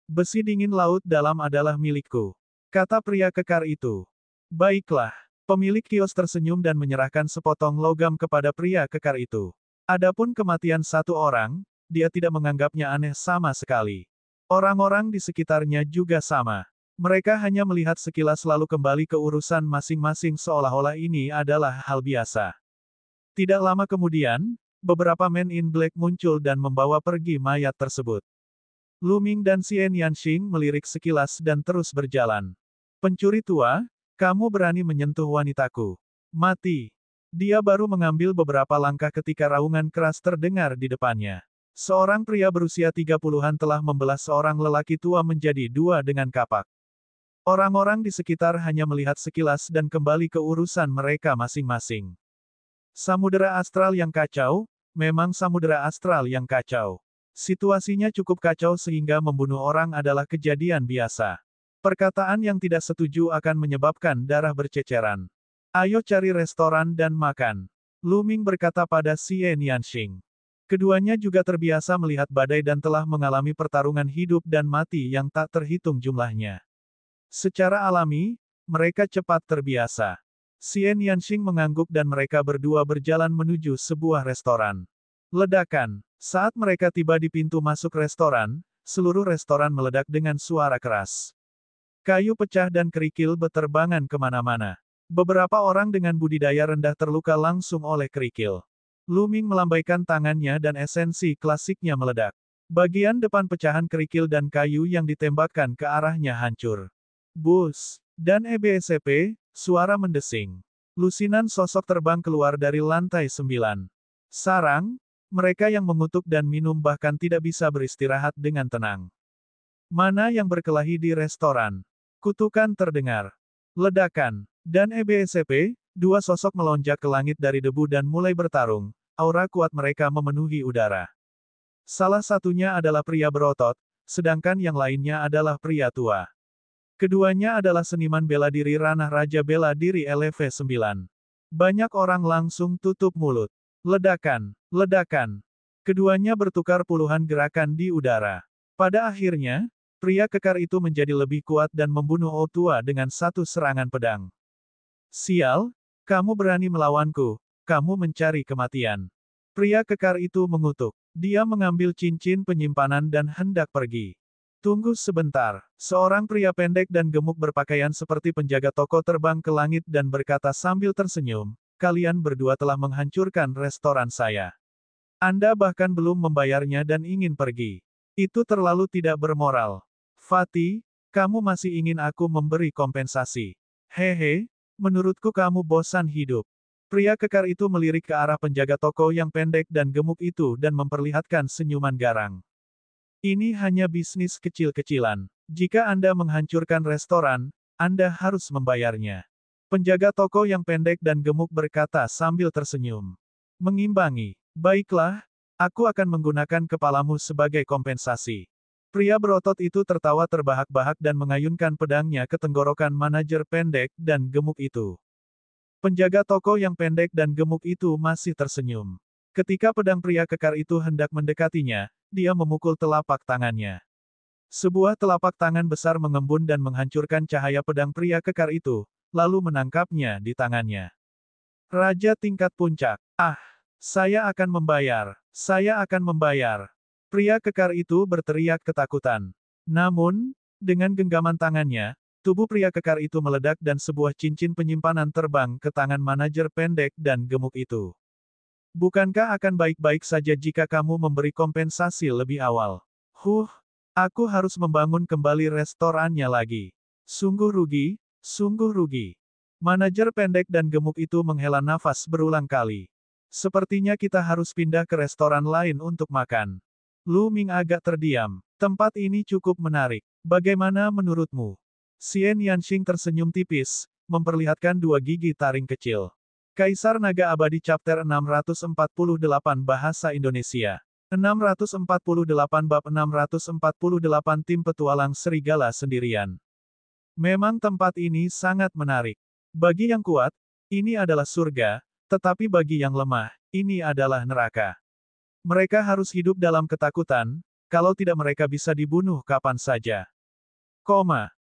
Besi dingin laut dalam adalah milikku, kata pria kekar itu. Baiklah. Pemilik kios tersenyum dan menyerahkan sepotong logam kepada pria kekar itu. Adapun kematian satu orang, dia tidak menganggapnya aneh sama sekali. Orang-orang di sekitarnya juga sama. Mereka hanya melihat sekilas lalu kembali ke urusan masing-masing seolah-olah ini adalah hal biasa. Tidak lama kemudian, beberapa men in black muncul dan membawa pergi mayat tersebut. Lu Ming dan Xian Yanxing melirik sekilas dan terus berjalan. Pencuri tua, kamu berani menyentuh wanitaku. Mati. Dia baru mengambil beberapa langkah ketika raungan keras terdengar di depannya. Seorang pria berusia 30-an telah membelah seorang lelaki tua menjadi dua dengan kapak. Orang-orang di sekitar hanya melihat sekilas dan kembali ke urusan mereka masing-masing. Samudera astral yang kacau, memang samudera astral yang kacau. Situasinya cukup kacau sehingga membunuh orang adalah kejadian biasa. Perkataan yang tidak setuju akan menyebabkan darah berceceran. Ayo cari restoran dan makan. Lu Ming berkata pada Xian Yanxing. Keduanya juga terbiasa melihat badai dan telah mengalami pertarungan hidup dan mati yang tak terhitung jumlahnya. Secara alami, mereka cepat terbiasa. Xian Yanxing mengangguk dan mereka berdua berjalan menuju sebuah restoran. Ledakan. Saat mereka tiba di pintu masuk restoran, seluruh restoran meledak dengan suara keras. Kayu pecah dan kerikil beterbangan kemana-mana. Beberapa orang dengan budidaya rendah terluka langsung oleh kerikil. Lu Ming melambaikan tangannya dan esensi klasiknya meledak. Bagian depan pecahan kerikil dan kayu yang ditembakkan ke arahnya hancur. Bus. Dan EBSP, suara mendesing. Lusinan sosok terbang keluar dari lantai 9. Sarang, mereka yang mengutuk dan minum bahkan tidak bisa beristirahat dengan tenang. Mana yang berkelahi di restoran? Kutukan terdengar. Ledakan. Dan EBSP, dua sosok melonjak ke langit dari debu dan mulai bertarung. Aura kuat mereka memenuhi udara. Salah satunya adalah pria berotot, sedangkan yang lainnya adalah pria tua. Keduanya adalah seniman bela diri ranah Raja Bela Diri LV9. Banyak orang langsung tutup mulut. Ledakan. Ledakan. Keduanya bertukar puluhan gerakan di udara. Pada akhirnya, pria kekar itu menjadi lebih kuat dan membunuh Otua dengan satu serangan pedang. Sial, kamu berani melawanku, kamu mencari kematian. Pria kekar itu mengutuk. Dia mengambil cincin penyimpanan dan hendak pergi. Tunggu sebentar. Seorang pria pendek dan gemuk berpakaian seperti penjaga toko terbang ke langit dan berkata sambil tersenyum, kalian berdua telah menghancurkan restoran saya. Anda bahkan belum membayarnya dan ingin pergi. Itu terlalu tidak bermoral. Fatih, kamu masih ingin aku memberi kompensasi. Hehe, menurutku kamu bosan hidup. Pria kekar itu melirik ke arah penjaga toko yang pendek dan gemuk itu dan memperlihatkan senyuman garang. Ini hanya bisnis kecil-kecilan. Jika Anda menghancurkan restoran, Anda harus membayarnya. Penjaga toko yang pendek dan gemuk berkata sambil tersenyum. Mengimbangi. Baiklah, aku akan menggunakan kepalamu sebagai kompensasi. Pria berotot itu tertawa terbahak-bahak dan mengayunkan pedangnya ke tenggorokan manajer pendek dan gemuk itu. Penjaga toko yang pendek dan gemuk itu masih tersenyum. Ketika pedang pria kekar itu hendak mendekatinya, dia memukul telapak tangannya. Sebuah telapak tangan besar mengembun dan menghancurkan cahaya pedang pria kekar itu, lalu menangkapnya di tangannya. Raja tingkat puncak. Ah, saya akan membayar. Saya akan membayar. Pria kekar itu berteriak ketakutan. Namun, dengan genggaman tangannya, tubuh pria kekar itu meledak dan sebuah cincin penyimpanan terbang ke tangan manajer pendek dan gemuk itu. Bukankah akan baik-baik saja jika kamu memberi kompensasi lebih awal? Aku harus membangun kembali restorannya lagi. Sungguh rugi, sungguh rugi. Manajer pendek dan gemuk itu menghela nafas berulang kali. Sepertinya kita harus pindah ke restoran lain untuk makan. Lu Ming agak terdiam. Tempat ini cukup menarik. Bagaimana menurutmu? Xian Yanxing tersenyum tipis, memperlihatkan dua gigi taring kecil. Kaisar Naga Abadi Chapter 648 Bahasa Indonesia. 648 Bab 648 Tim Petualang Serigala Sendirian. Memang tempat ini sangat menarik. Bagi yang kuat, ini adalah surga, tetapi bagi yang lemah, ini adalah neraka. Mereka harus hidup dalam ketakutan, kalau tidak mereka bisa dibunuh kapan saja.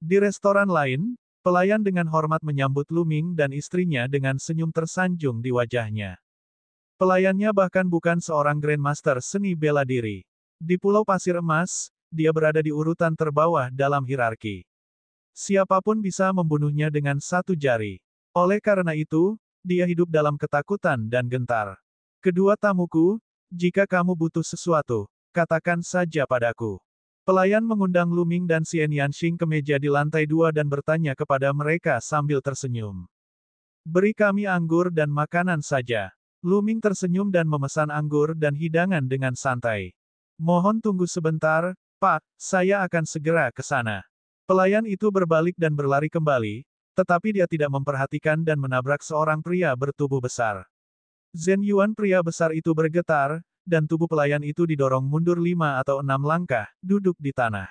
Di restoran lain, pelayan dengan hormat menyambut Lu Ming dan istrinya dengan senyum tersanjung di wajahnya. Pelayannya bahkan bukan seorang Grandmaster seni bela diri. Di Pulau Pasir Emas, dia berada di urutan terbawah dalam hierarki. Siapapun bisa membunuhnya dengan satu jari. Oleh karena itu, dia hidup dalam ketakutan dan gentar. Kedua tamuku, jika kamu butuh sesuatu, katakan saja padaku. Pelayan mengundang Lu Ming dan Xian Yanxing ke meja di lantai 2 dan bertanya kepada mereka sambil tersenyum. Beri kami anggur dan makanan saja. Lu Ming tersenyum dan memesan anggur dan hidangan dengan santai. Mohon tunggu sebentar, Pak, saya akan segera ke sana. Pelayan itu berbalik dan berlari kembali, tetapi dia tidak memperhatikan dan menabrak seorang pria bertubuh besar. Zhen Yuan pria besar itu bergetar, dan tubuh pelayan itu didorong mundur 5 atau 6 langkah, duduk di tanah.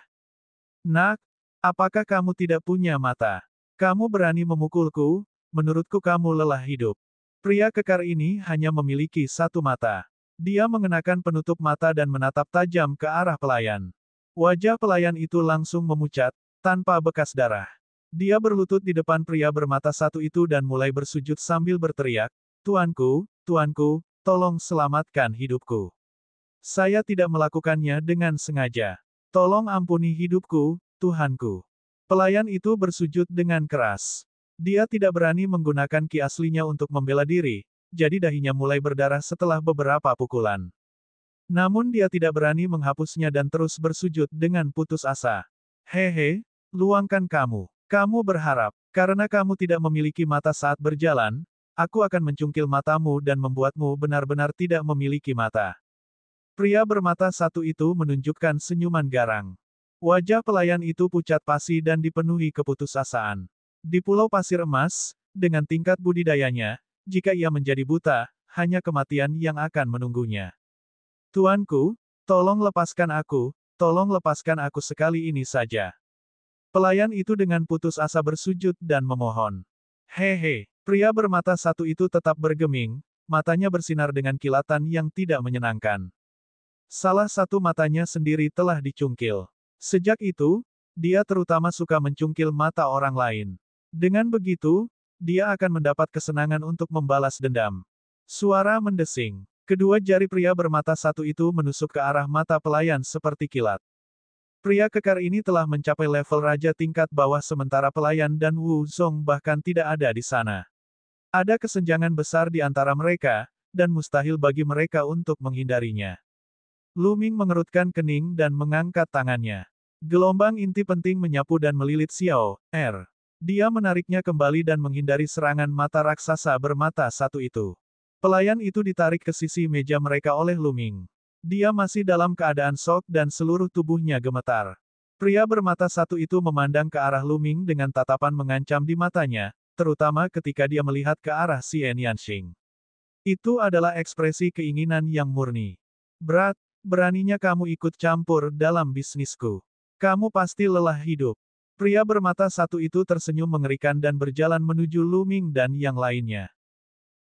Nak, apakah kamu tidak punya mata? Kamu berani memukulku, menurutku kamu lelah hidup. Pria kekar ini hanya memiliki satu mata. Dia mengenakan penutup mata dan menatap tajam ke arah pelayan. Wajah pelayan itu langsung memucat, tanpa bekas darah. Dia berlutut di depan pria bermata satu itu dan mulai bersujud sambil berteriak, Tuanku, Tuanku, tolong selamatkan hidupku. Saya tidak melakukannya dengan sengaja. Tolong ampuni hidupku, Tuhanku. Pelayan itu bersujud dengan keras. Dia tidak berani menggunakan ki aslinya untuk membela diri, jadi dahinya mulai berdarah setelah beberapa pukulan. Namun dia tidak berani menghapusnya dan terus bersujud dengan putus asa. Hehe, luangkan kamu. Kamu berharap, karena kamu tidak memiliki mata saat berjalan, aku akan mencungkil matamu dan membuatmu benar-benar tidak memiliki mata. Pria bermata satu itu menunjukkan senyuman garang. Wajah pelayan itu pucat pasi dan dipenuhi keputusasaan. Di Pulau Pasir Emas, dengan tingkat budidayanya, jika ia menjadi buta, hanya kematian yang akan menunggunya. Tuanku, tolong lepaskan aku sekali ini saja. Pelayan itu dengan putus asa bersujud dan memohon. Hehe, pria bermata satu itu tetap bergeming, matanya bersinar dengan kilatan yang tidak menyenangkan. Salah satu matanya sendiri telah dicungkil. Sejak itu, dia terutama suka mencungkil mata orang lain. Dengan begitu, dia akan mendapat kesenangan untuk membalas dendam. Suara mendesing. Kedua jari pria bermata satu itu menusuk ke arah mata pelayan seperti kilat. Pria kekar ini telah mencapai level raja tingkat bawah sementara pelayan dan Wu Zong bahkan tidak ada di sana. Ada kesenjangan besar di antara mereka, dan mustahil bagi mereka untuk menghindarinya. Lu Ming mengerutkan kening dan mengangkat tangannya. Gelombang inti penting menyapu dan melilit Xiao R. Dia menariknya kembali dan menghindari serangan mata raksasa bermata satu itu. Pelayan itu ditarik ke sisi meja mereka oleh Lu Ming. Dia masih dalam keadaan shock dan seluruh tubuhnya gemetar. Pria bermata satu itu memandang ke arah Lu Ming dengan tatapan mengancam di matanya, terutama ketika dia melihat ke arah Xian Yanxing. Itu adalah ekspresi keinginan yang murni. Beraninya kamu ikut campur dalam bisnisku. Kamu pasti lelah hidup. Pria bermata satu itu tersenyum mengerikan dan berjalan menuju Lu Ming dan yang lainnya.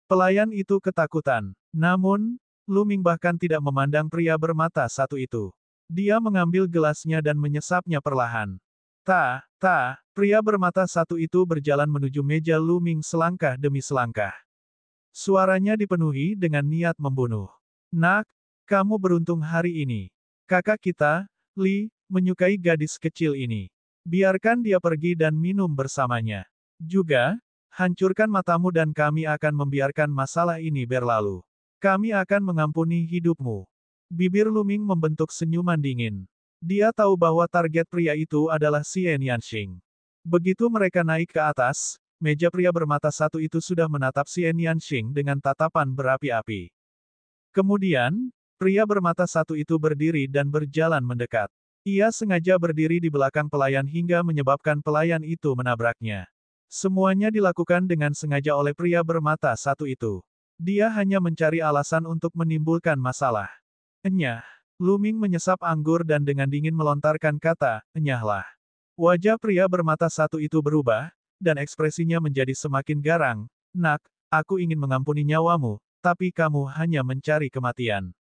Pelayan itu ketakutan. Namun, Lu Ming bahkan tidak memandang pria bermata satu itu. Dia mengambil gelasnya dan menyesapnya perlahan. Pria bermata satu itu berjalan menuju meja Lu Ming selangkah demi selangkah. Suaranya dipenuhi dengan niat membunuh. Nak, kamu beruntung hari ini. Kakak kita, Li, menyukai gadis kecil ini. Biarkan dia pergi dan minum bersamanya. Juga, hancurkan matamu dan kami akan membiarkan masalah ini berlalu. Kami akan mengampuni hidupmu. Bibir Lu Ming membentuk senyuman dingin. Dia tahu bahwa target pria itu adalah Xian Yanxing. Begitu mereka naik ke atas, meja pria bermata satu itu sudah menatap Xian Yanxing dengan tatapan berapi-api. Kemudian, pria bermata satu itu berdiri dan berjalan mendekat. Ia sengaja berdiri di belakang pelayan hingga menyebabkan pelayan itu menabraknya. Semuanya dilakukan dengan sengaja oleh pria bermata satu itu. Dia hanya mencari alasan untuk menimbulkan masalah. Enyah. Lu Ming menyesap anggur dan dengan dingin melontarkan kata, enyahlah. Wajah pria bermata satu itu berubah, dan ekspresinya menjadi semakin garang. Nak, aku ingin mengampuni nyawamu, tapi kamu hanya mencari kematian.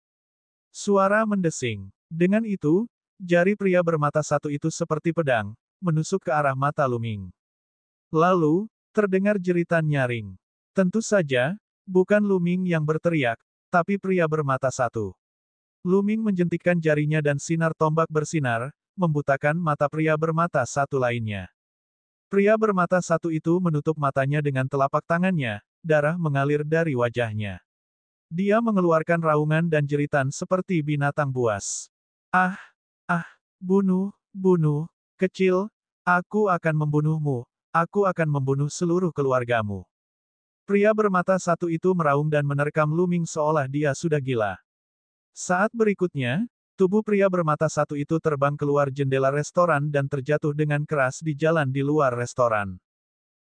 Suara mendesing. Dengan itu, jari pria bermata satu itu seperti pedang, menusuk ke arah mata Lu Ming. Lalu, terdengar jeritan nyaring. Tentu saja, bukan Lu Ming yang berteriak, tapi pria bermata satu. Lu Ming menjentikkan jarinya dan sinar tombak bersinar, membutakan mata pria bermata satu lainnya. Pria bermata satu itu menutup matanya dengan telapak tangannya, darah mengalir dari wajahnya. Dia mengeluarkan raungan dan jeritan seperti binatang buas. Ah, bunuh, bunuh, kecil, aku akan membunuhmu, aku akan membunuh seluruh keluargamu. Pria bermata satu itu meraung dan menerkam Lu Ming seolah dia sudah gila. Saat berikutnya, tubuh pria bermata satu itu terbang keluar jendela restoran dan terjatuh dengan keras di jalan di luar restoran.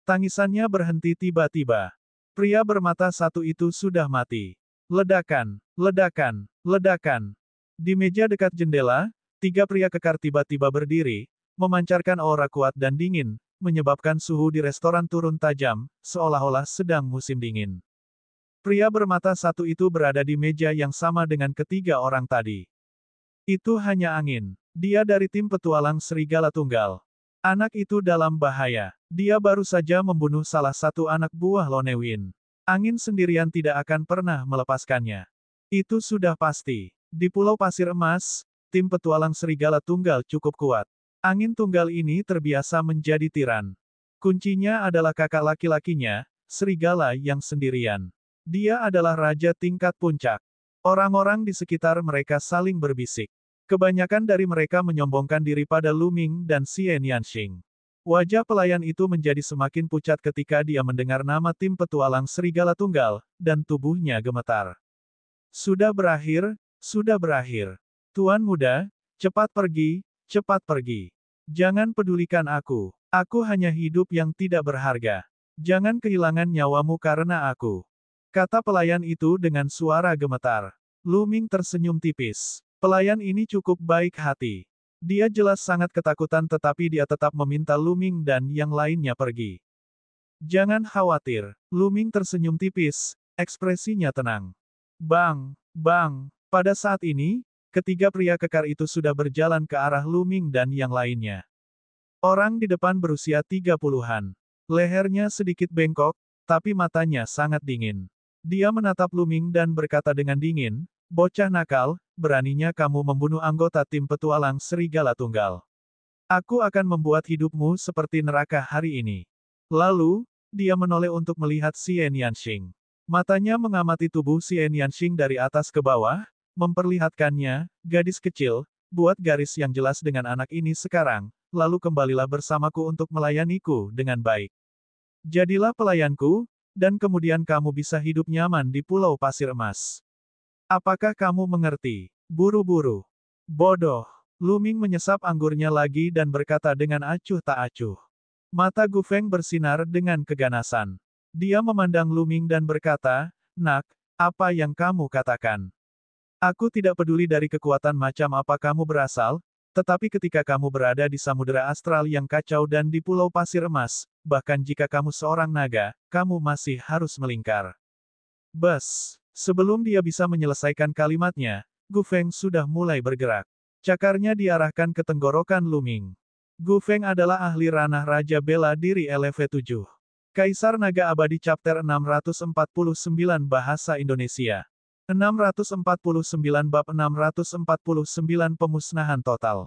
Tangisannya berhenti tiba-tiba. Pria bermata satu itu sudah mati. Ledakan, ledakan, ledakan. Di meja dekat jendela, 3 pria kekar tiba-tiba berdiri, memancarkan aura kuat dan dingin, menyebabkan suhu di restoran turun tajam, seolah-olah sedang musim dingin. Pria bermata satu itu berada di meja yang sama dengan ketiga orang tadi. Itu hanya angin. Dia dari tim petualang Serigala Tunggal. Anak itu dalam bahaya. Dia baru saja membunuh salah satu anak buah Lone Win. Angin sendirian tidak akan pernah melepaskannya. Itu sudah pasti. Di Pulau Pasir Emas, tim petualang Serigala Tunggal cukup kuat. Angin tunggal ini terbiasa menjadi tiran. Kuncinya adalah kakak laki-lakinya, serigala yang sendirian. Dia adalah raja tingkat puncak. Orang-orang di sekitar mereka saling berbisik. Kebanyakan dari mereka menyombongkan diri pada Lu Ming dan Xian Yanxing. Wajah pelayan itu menjadi semakin pucat ketika dia mendengar nama tim petualang Serigala Tunggal, dan tubuhnya gemetar. Sudah berakhir, sudah berakhir. Tuan muda, cepat pergi, cepat pergi. Jangan pedulikan aku. Aku hanya hidup yang tidak berharga. Jangan kehilangan nyawamu karena aku. Kata pelayan itu dengan suara gemetar. Lu Ming tersenyum tipis. Pelayan ini cukup baik hati. Dia jelas sangat ketakutan tetapi dia tetap meminta Lu Ming dan yang lainnya pergi. Jangan khawatir. Lu Ming tersenyum tipis, ekspresinya tenang. Bang, bang. Pada saat ini, ketiga pria kekar itu sudah berjalan ke arah Lu Ming dan yang lainnya. Orang di depan berusia 30-an. Lehernya sedikit bengkok, tapi matanya sangat dingin. Dia menatap Lu Ming dan berkata dengan dingin, bocah nakal, beraninya kamu membunuh anggota tim petualang Serigala Tunggal. Aku akan membuat hidupmu seperti neraka hari ini. Lalu, dia menoleh untuk melihat Xian Yanxing. Matanya mengamati tubuh Xian Yanxing dari atas ke bawah, memperlihatkannya, gadis kecil, buat garis yang jelas dengan anak ini sekarang, lalu kembalilah bersamaku untuk melayaniku dengan baik. Jadilah pelayanku, dan kemudian kamu bisa hidup nyaman di Pulau Pasir Emas. Apakah kamu mengerti? Buru-buru. Bodoh. Lu Ming menyesap anggurnya lagi dan berkata dengan acuh tak acuh. Mata Gu Feng bersinar dengan keganasan. Dia memandang Lu Ming dan berkata, nak, apa yang kamu katakan? Aku tidak peduli dari kekuatan macam apa kamu berasal, tetapi ketika kamu berada di samudera astral yang kacau dan di Pulau Pasir Emas, bahkan jika kamu seorang naga, kamu masih harus melingkar. Bes. Sebelum dia bisa menyelesaikan kalimatnya, Gu Feng sudah mulai bergerak. Cakarnya diarahkan ke tenggorokan Lu Ming. Gu Feng adalah ahli ranah Raja Bela Diri LV7. Kaisar Naga Abadi Chapter 649 Bahasa Indonesia. 649 bab 649 pemusnahan total.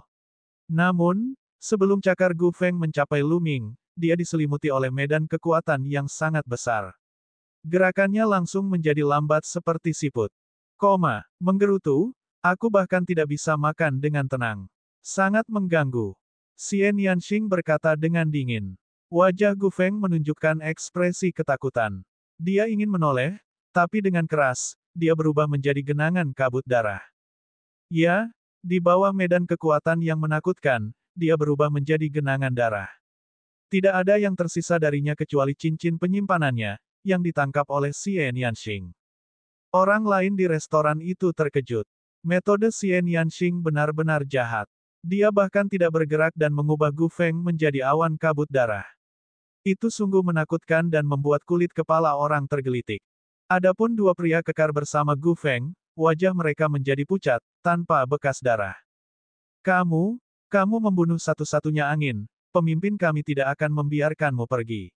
Namun, sebelum cakar Gu Feng mencapai Lu Ming, dia diselimuti oleh medan kekuatan yang sangat besar. Gerakannya langsung menjadi lambat seperti siput. Menggerutu, aku bahkan tidak bisa makan dengan tenang. Sangat mengganggu. Xian Yanxing berkata dengan dingin. Wajah Gu Feng menunjukkan ekspresi ketakutan. Dia ingin menoleh, tapi dengan keras, dia berubah menjadi genangan kabut darah. Ya, di bawah medan kekuatan yang menakutkan, dia berubah menjadi genangan darah. Tidak ada yang tersisa darinya kecuali cincin penyimpanannya, yang ditangkap oleh Xian Yanxing. Orang lain di restoran itu terkejut. Metode Xian Yanxing benar-benar jahat. Dia bahkan tidak bergerak dan mengubah Gu Feng menjadi awan kabut darah. Itu sungguh menakutkan dan membuat kulit kepala orang tergelitik. Adapun dua pria kekar bersama Gu Feng, wajah mereka menjadi pucat, tanpa bekas darah. Kamu membunuh satu-satunya angin, pemimpin kami tidak akan membiarkanmu pergi.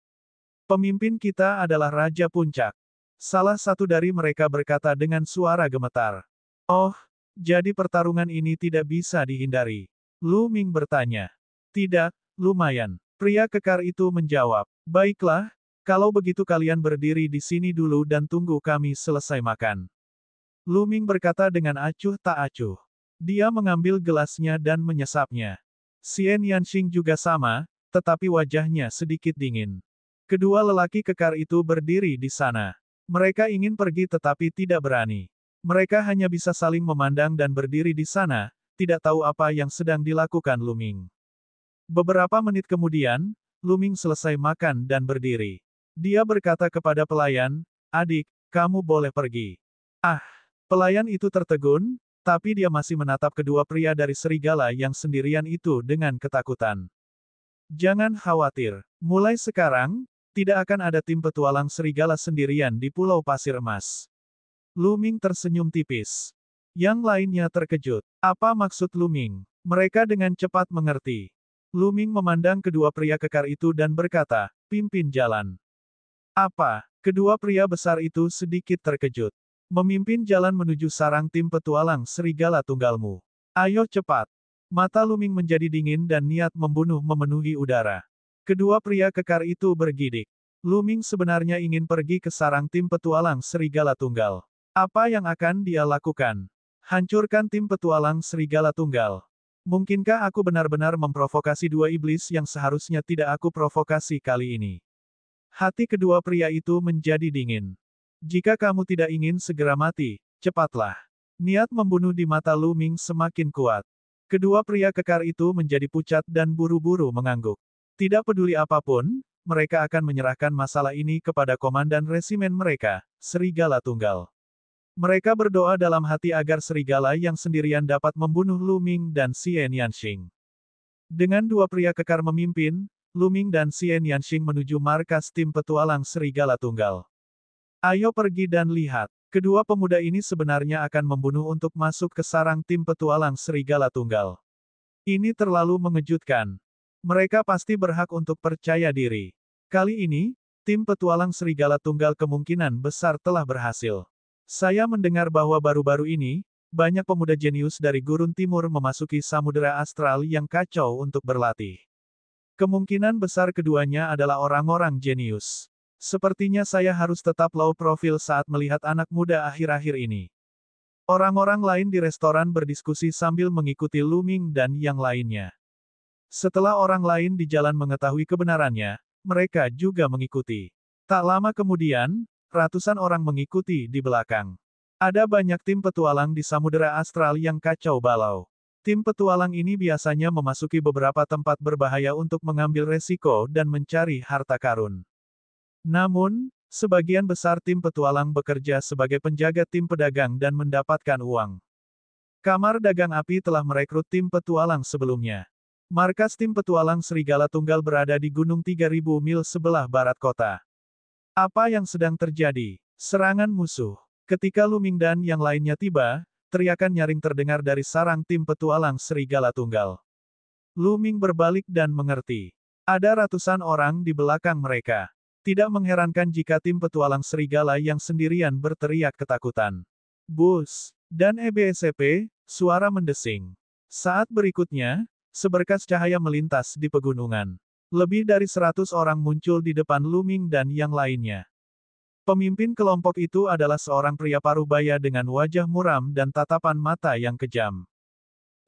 Pemimpin kita adalah Raja Puncak. Salah satu dari mereka berkata dengan suara gemetar. Oh, jadi pertarungan ini tidak bisa dihindari. Lu Ming bertanya. Tidak, lumayan. Pria kekar itu menjawab. Baiklah, kalau begitu kalian berdiri di sini dulu dan tunggu kami selesai makan. Lu Ming berkata dengan acuh tak acuh. Dia mengambil gelasnya dan menyesapnya. Xian Yanxing juga sama, tetapi wajahnya sedikit dingin. Kedua lelaki kekar itu berdiri di sana. Mereka ingin pergi tetapi tidak berani. Mereka hanya bisa saling memandang dan berdiri di sana, tidak tahu apa yang sedang dilakukan Lu Ming. Beberapa menit kemudian, Lu Ming selesai makan dan berdiri. Dia berkata kepada pelayan, "Adik, kamu boleh pergi." Ah! Pelayan itu tertegun, tapi dia masih menatap kedua pria dari serigala yang sendirian itu dengan ketakutan. Jangan khawatir. Mulai sekarang, tidak akan ada tim petualang serigala sendirian di Pulau Pasir Emas. Lu Ming tersenyum tipis. Yang lainnya terkejut. Apa maksud Lu Ming? Mereka dengan cepat mengerti. Lu Ming memandang kedua pria kekar itu dan berkata, "Pimpin jalan." Apa? Kedua pria besar itu sedikit terkejut. Memimpin jalan menuju sarang tim petualang serigala tunggalmu. Ayo cepat. Mata Lu Ming menjadi dingin dan niat membunuh memenuhi udara. Kedua pria kekar itu bergidik. Lu Ming sebenarnya ingin pergi ke sarang tim petualang serigala tunggal. Apa yang akan dia lakukan? Hancurkan tim petualang serigala tunggal. Mungkinkah aku benar-benar memprovokasi dua iblis yang seharusnya tidak aku provokasi kali ini? Hati kedua pria itu menjadi dingin. Jika kamu tidak ingin segera mati, cepatlah. Niat membunuh di mata Lu Ming semakin kuat. Kedua pria kekar itu menjadi pucat dan buru-buru mengangguk. Tidak peduli apapun, mereka akan menyerahkan masalah ini kepada komandan resimen mereka, Serigala Tunggal. Mereka berdoa dalam hati agar serigala yang sendirian dapat membunuh Lu Ming dan Xian Yanxing. Dengan dua pria kekar memimpin, Lu Ming dan Xian Yanxing menuju markas tim petualang Serigala Tunggal. Ayo pergi dan lihat. Kedua pemuda ini sebenarnya akan membunuh untuk masuk ke sarang tim petualang Serigala Tunggal. Ini terlalu mengejutkan. Mereka pasti berhak untuk percaya diri. Kali ini, tim petualang Serigala Tunggal kemungkinan besar telah berhasil. Saya mendengar bahwa baru-baru ini, banyak pemuda jenius dari Gurun Timur memasuki Samudera Astral yang kacau untuk berlatih. Kemungkinan besar keduanya adalah orang-orang jenius. Sepertinya saya harus tetap low profile saat melihat anak muda akhir-akhir ini. Orang-orang lain di restoran berdiskusi sambil mengikuti Lu Ming dan yang lainnya. Setelah orang lain di jalan mengetahui kebenarannya, mereka juga mengikuti. Tak lama kemudian, ratusan orang mengikuti di belakang. Ada banyak tim petualang di Samudera Astral yang kacau balau. Tim petualang ini biasanya memasuki beberapa tempat berbahaya untuk mengambil resiko dan mencari harta karun. Namun, sebagian besar tim petualang bekerja sebagai penjaga tim pedagang dan mendapatkan uang. Kamar Dagang Api telah merekrut tim petualang sebelumnya. Markas tim petualang Serigala Tunggal berada di Gunung 3000 mil sebelah barat kota. Apa yang sedang terjadi? Serangan musuh. Ketika Lu Ming dan yang lainnya tiba, teriakan nyaring terdengar dari sarang tim petualang Serigala Tunggal. Lu Ming berbalik dan mengerti. Ada ratusan orang di belakang mereka. Tidak mengherankan jika tim petualang serigala yang sendirian berteriak ketakutan. Bus! Dan EBSP, suara mendesing. Saat berikutnya, Seberkas cahaya melintas di pegunungan. Lebih dari 100 orang muncul di depan Lu Ming dan yang lainnya. Pemimpin kelompok itu adalah seorang pria parubaya dengan wajah muram dan tatapan mata yang kejam.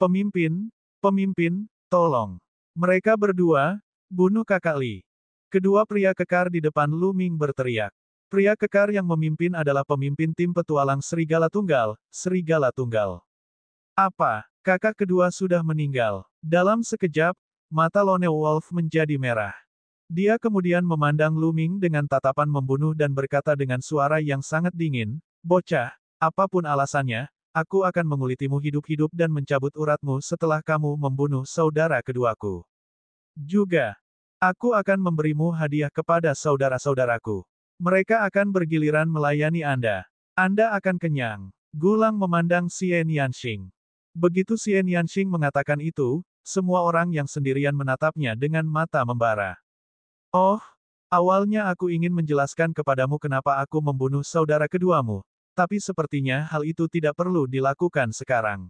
Pemimpin, pemimpin, tolong. Mereka berdua, bunuh kakak Li. Kedua pria kekar di depan Lu Ming berteriak. Pria kekar yang memimpin adalah pemimpin tim petualang Serigala Tunggal, Serigala Tunggal. Apa? Kakak kedua sudah meninggal. Dalam sekejap, mata Lone Wolf menjadi merah. Dia kemudian memandang Lu Ming dengan tatapan membunuh dan berkata dengan suara yang sangat dingin, "Bocah, apapun alasannya, aku akan mengulitimu hidup-hidup dan mencabut uratmu setelah kamu membunuh saudara keduaku. Juga, aku akan memberimu hadiah kepada saudara-saudaraku. Mereka akan bergiliran melayani Anda. Anda akan kenyang." Gulang memandang Xie Nianxing. Begitu Xie Nianxing mengatakan itu, semua orang yang sendirian menatapnya dengan mata membara. "Oh, awalnya aku ingin menjelaskan kepadamu kenapa aku membunuh saudara keduamu, tapi sepertinya hal itu tidak perlu dilakukan sekarang."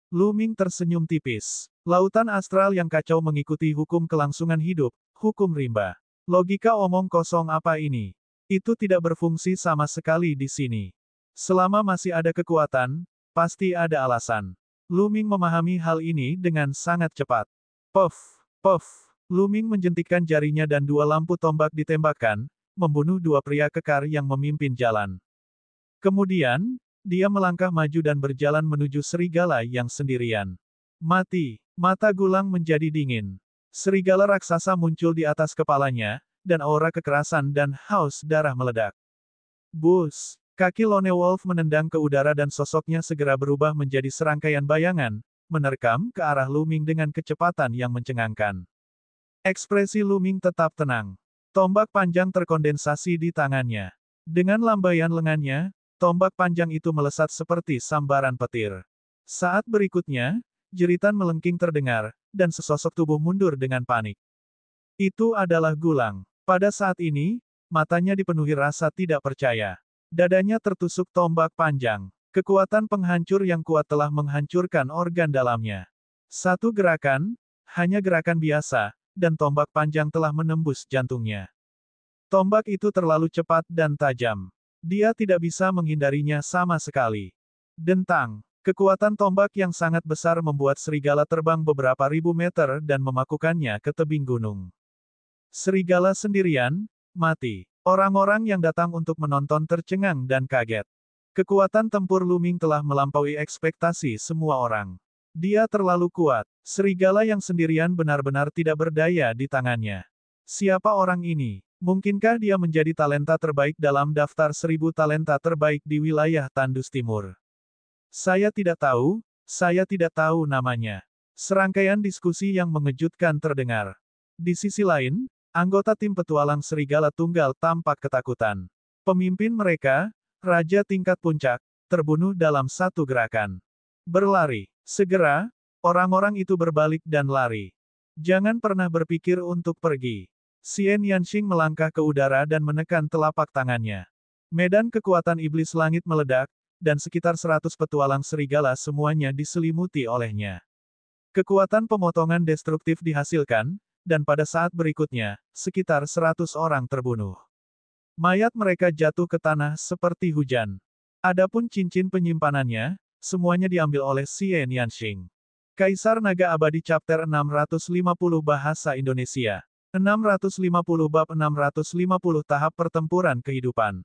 Lu Ming tersenyum tipis. Lautan astral yang kacau mengikuti hukum kelangsungan hidup, hukum rimba. Logika omong kosong apa ini? Itu tidak berfungsi sama sekali di sini. Selama masih ada kekuatan, pasti ada alasan. Lu Ming memahami hal ini dengan sangat cepat. Puff, puff. Lu Ming menjentikkan jarinya dan dua lampu tombak ditembakkan, membunuh dua pria kekar yang memimpin jalan. Kemudian, dia melangkah maju dan berjalan menuju serigala yang sendirian. Mati. Mata Gulang menjadi dingin. Serigala raksasa muncul di atas kepalanya, dan aura kekerasan dan haus darah meledak. Bus. Kaki Lone Wolf menendang ke udara dan sosoknya segera berubah menjadi serangkaian bayangan, menerkam ke arah Lu Ming dengan kecepatan yang mencengangkan. Ekspresi Lu Ming tetap tenang. Tombak panjang terkondensasi di tangannya. Dengan lambaian lengannya, tombak panjang itu melesat seperti sambaran petir. Saat berikutnya, jeritan melengking terdengar, dan sesosok tubuh mundur dengan panik. Itu adalah Gulang. Pada saat ini, matanya dipenuhi rasa tidak percaya. Dadanya tertusuk tombak panjang. Kekuatan penghancur yang kuat telah menghancurkan organ dalamnya. Satu gerakan, hanya gerakan biasa, dan tombak panjang telah menembus jantungnya. Tombak itu terlalu cepat dan tajam. Dia tidak bisa menghindarinya sama sekali. Dentang. Kekuatan tombak yang sangat besar membuat serigala terbang beberapa ribu meter dan memakukannya ke tebing gunung. Serigala sendirian, mati. Orang-orang yang datang untuk menonton tercengang dan kaget. Kekuatan tempur Lu Ming telah melampaui ekspektasi semua orang. Dia terlalu kuat. Serigala yang sendirian benar-benar tidak berdaya di tangannya. Siapa orang ini? Mungkinkah dia menjadi talenta terbaik dalam daftar 1000 talenta terbaik di wilayah Tandus Timur? Saya tidak tahu namanya. Serangkaian diskusi yang mengejutkan terdengar. Di sisi lain, anggota tim petualang Serigala Tunggal tampak ketakutan. Pemimpin mereka, Raja Tingkat Puncak, terbunuh dalam satu gerakan. Berlari. Segera, orang-orang itu berbalik dan lari. Jangan pernah berpikir untuk pergi. Xie Nianxing melangkah ke udara dan menekan telapak tangannya. Medan kekuatan iblis langit meledak, dan sekitar 100 petualang serigala semuanya diselimuti olehnya. Kekuatan pemotongan destruktif dihasilkan, dan pada saat berikutnya, sekitar 100 orang terbunuh. Mayat mereka jatuh ke tanah seperti hujan. Adapun cincin penyimpanannya, semuanya diambil oleh Xie Nianxing. Kaisar Naga Abadi Chapter 650 Bahasa Indonesia. 650 Bab 650 Tahap Pertempuran Kehidupan.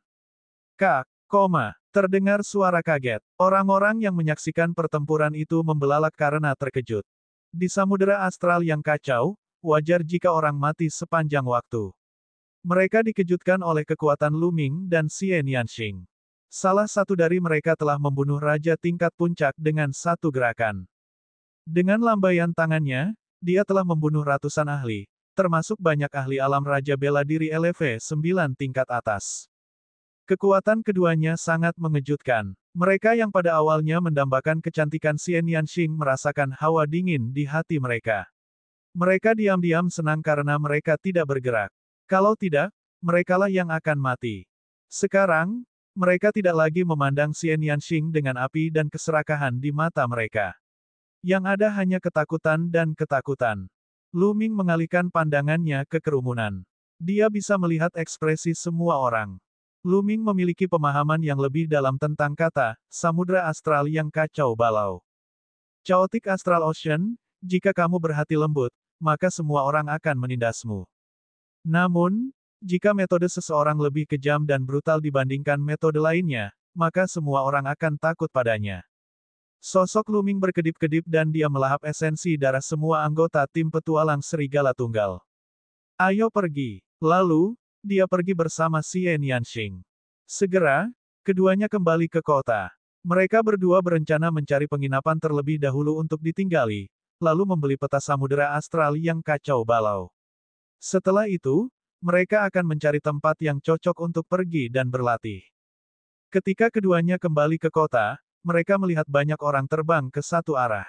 Terdengar suara kaget. Orang-orang yang menyaksikan pertempuran itu membelalak karena terkejut. Di samudera astral yang kacau, wajar jika orang mati sepanjang waktu. Mereka dikejutkan oleh kekuatan Lu Ming dan Xie Nianxing. Salah satu dari mereka telah membunuh Raja Tingkat Puncak dengan satu gerakan. Dengan lambaian tangannya, dia telah membunuh ratusan ahli, termasuk banyak ahli alam Raja Bela Diri LV 9 tingkat atas. Kekuatan keduanya sangat mengejutkan. Mereka yang pada awalnya mendambakan kecantikan Xie Nianxing merasakan hawa dingin di hati mereka. Mereka diam-diam senang karena mereka tidak bergerak. Kalau tidak, merekalah yang akan mati. Sekarang, mereka tidak lagi memandang Xie Nianxing dengan api dan keserakahan di mata mereka. Yang ada hanya ketakutan dan ketakutan. Lu Ming mengalihkan pandangannya ke kerumunan. Dia bisa melihat ekspresi semua orang. Lu Ming memiliki pemahaman yang lebih dalam tentang kata, samudra astral yang kacau balau. Chaotic Astral Ocean, jika kamu berhati lembut, maka semua orang akan menindasmu. Namun, jika metode seseorang lebih kejam dan brutal dibandingkan metode lainnya, maka semua orang akan takut padanya. Sosok Lu Ming berkedip-kedip dan dia melahap esensi darah semua anggota tim petualang Serigala Tunggal. Ayo pergi. Lalu, dia pergi bersama Xie Nianxing. Segera, keduanya kembali ke kota. Mereka berdua berencana mencari penginapan terlebih dahulu untuk ditinggali, lalu membeli peta samudera astral yang kacau balau. Setelah itu, mereka akan mencari tempat yang cocok untuk pergi dan berlatih. Ketika keduanya kembali ke kota, mereka melihat banyak orang terbang ke satu arah.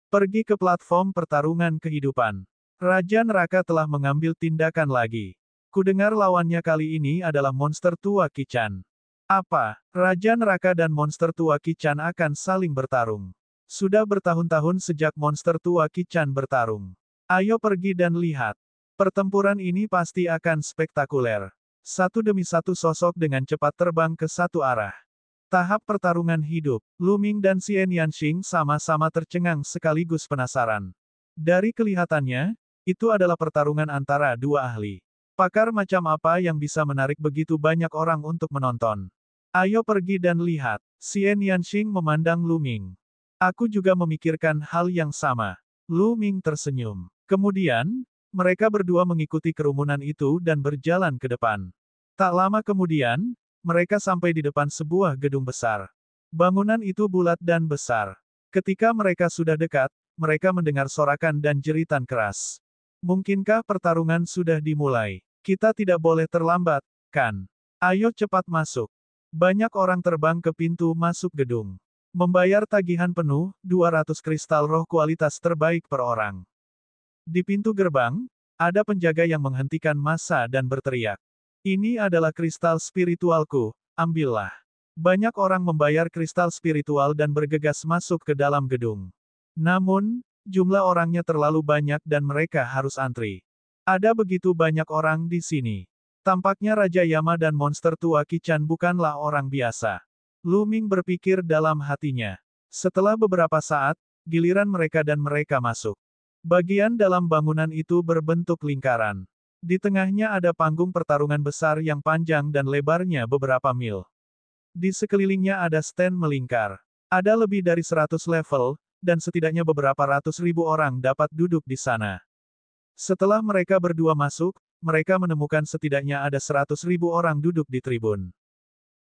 Pergi ke platform pertarungan kehidupan. Raja Neraka telah mengambil tindakan lagi. Kudengar lawannya kali ini adalah monster tua Qichan. Apa? Raja Neraka dan monster tua Qichan akan saling bertarung. Sudah bertahun-tahun sejak monster tua Qichan bertarung. Ayo pergi dan lihat. Pertempuran ini pasti akan spektakuler. Satu demi satu sosok dengan cepat terbang ke satu arah. Tahap pertarungan hidup, Lu Ming dan Xie Nianxing sama-sama tercengang sekaligus penasaran. Dari kelihatannya, itu adalah pertarungan antara dua ahli. Pakar macam apa yang bisa menarik begitu banyak orang untuk menonton? Ayo pergi dan lihat. Xie Nianxing memandang Lu Ming. Aku juga memikirkan hal yang sama. Lu Ming tersenyum. Kemudian, mereka berdua mengikuti kerumunan itu dan berjalan ke depan. Tak lama kemudian, mereka sampai di depan sebuah gedung besar. Bangunan itu bulat dan besar. Ketika mereka sudah dekat, mereka mendengar sorakan dan jeritan keras. Mungkinkah pertarungan sudah dimulai? Kita tidak boleh terlambat, kan? Ayo cepat masuk. Banyak orang terbang ke pintu masuk gedung. Membayar tagihan penuh, 200 kristal roh kualitas terbaik per orang. Di pintu gerbang, ada penjaga yang menghentikan massa dan berteriak. Ini adalah kristal spiritualku, ambillah. Banyak orang membayar kristal spiritual dan bergegas masuk ke dalam gedung. Namun, jumlah orangnya terlalu banyak dan mereka harus antri. Ada begitu banyak orang di sini. Tampaknya Raja Yama dan monster tua Qichan bukanlah orang biasa. Lu Ming berpikir dalam hatinya. Setelah beberapa saat, giliran mereka dan mereka masuk. Bagian dalam bangunan itu berbentuk lingkaran. Di tengahnya ada panggung pertarungan besar yang panjang dan lebarnya beberapa mil. Di sekelilingnya ada stand melingkar. Ada lebih dari 100 level, dan setidaknya beberapa ratus ribu orang dapat duduk di sana. Setelah mereka berdua masuk, mereka menemukan setidaknya ada 100 ribu orang duduk di tribun.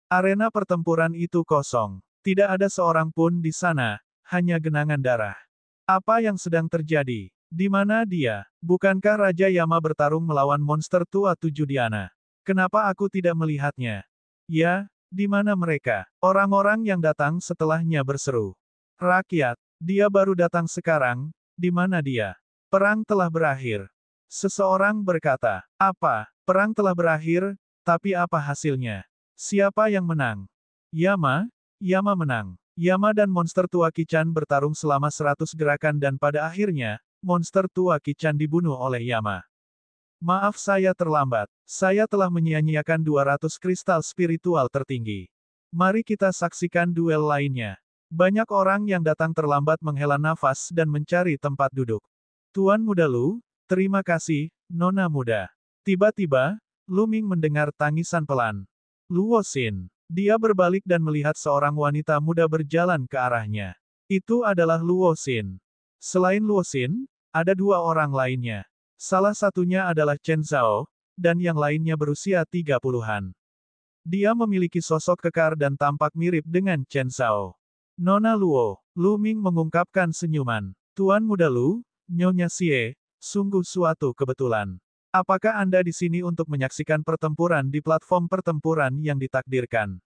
Arena pertempuran itu kosong. Tidak ada seorang pun di sana, hanya genangan darah. Apa yang sedang terjadi? Di mana dia? Bukankah Raja Yama bertarung melawan monster tua 7 Diana? Kenapa aku tidak melihatnya? Ya, di mana mereka? Orang-orang yang datang setelahnya berseru. Rakyat, dia baru datang sekarang, di mana dia? Perang telah berakhir. Seseorang berkata, apa? Perang telah berakhir, tapi apa hasilnya? Siapa yang menang? Yama? Yama menang. Yama dan monster tua Qichan bertarung selama 100 gerakan dan pada akhirnya, monster tua Qichan dibunuh oleh Yama. Maaf saya terlambat. Saya telah menyia-nyiakan 200 kristal spiritual tertinggi. Mari kita saksikan duel lainnya. Banyak orang yang datang terlambat menghela nafas dan mencari tempat duduk. Tuan Muda Lu, terima kasih, Nona Muda. Tiba-tiba, Lu Ming mendengar tangisan pelan. Luo Xin. Dia berbalik dan melihat seorang wanita muda berjalan ke arahnya. Itu adalah Luo Xin. Selain Luo Xin, ada dua orang lainnya. Salah satunya adalah Chen Zhao, dan yang lainnya berusia 30-an. Dia memiliki sosok kekar dan tampak mirip dengan Chen Zhao. Nona Luo, Lu Ming mengungkapkan senyuman. Tuan Muda Lu, Nyonya Xie, sungguh suatu kebetulan. Apakah Anda di sini untuk menyaksikan pertempuran di platform pertempuran yang ditakdirkan?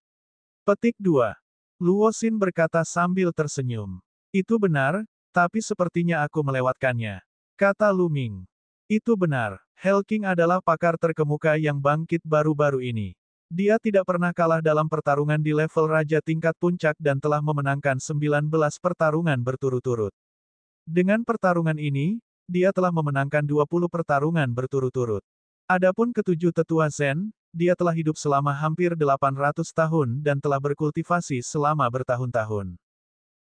Petik 2. Luo Xin berkata sambil tersenyum. Itu benar, tapi sepertinya aku melewatkannya. Kata Lu Ming. Itu benar. Hell King adalah pakar terkemuka yang bangkit baru-baru ini. Dia tidak pernah kalah dalam pertarungan di level raja tingkat puncak dan telah memenangkan 19 pertarungan berturut-turut. Dengan pertarungan ini, dia telah memenangkan 20 pertarungan berturut-turut. Adapun ketujuh tetua Zen, dia telah hidup selama hampir 800 tahun dan telah berkultivasi selama bertahun-tahun.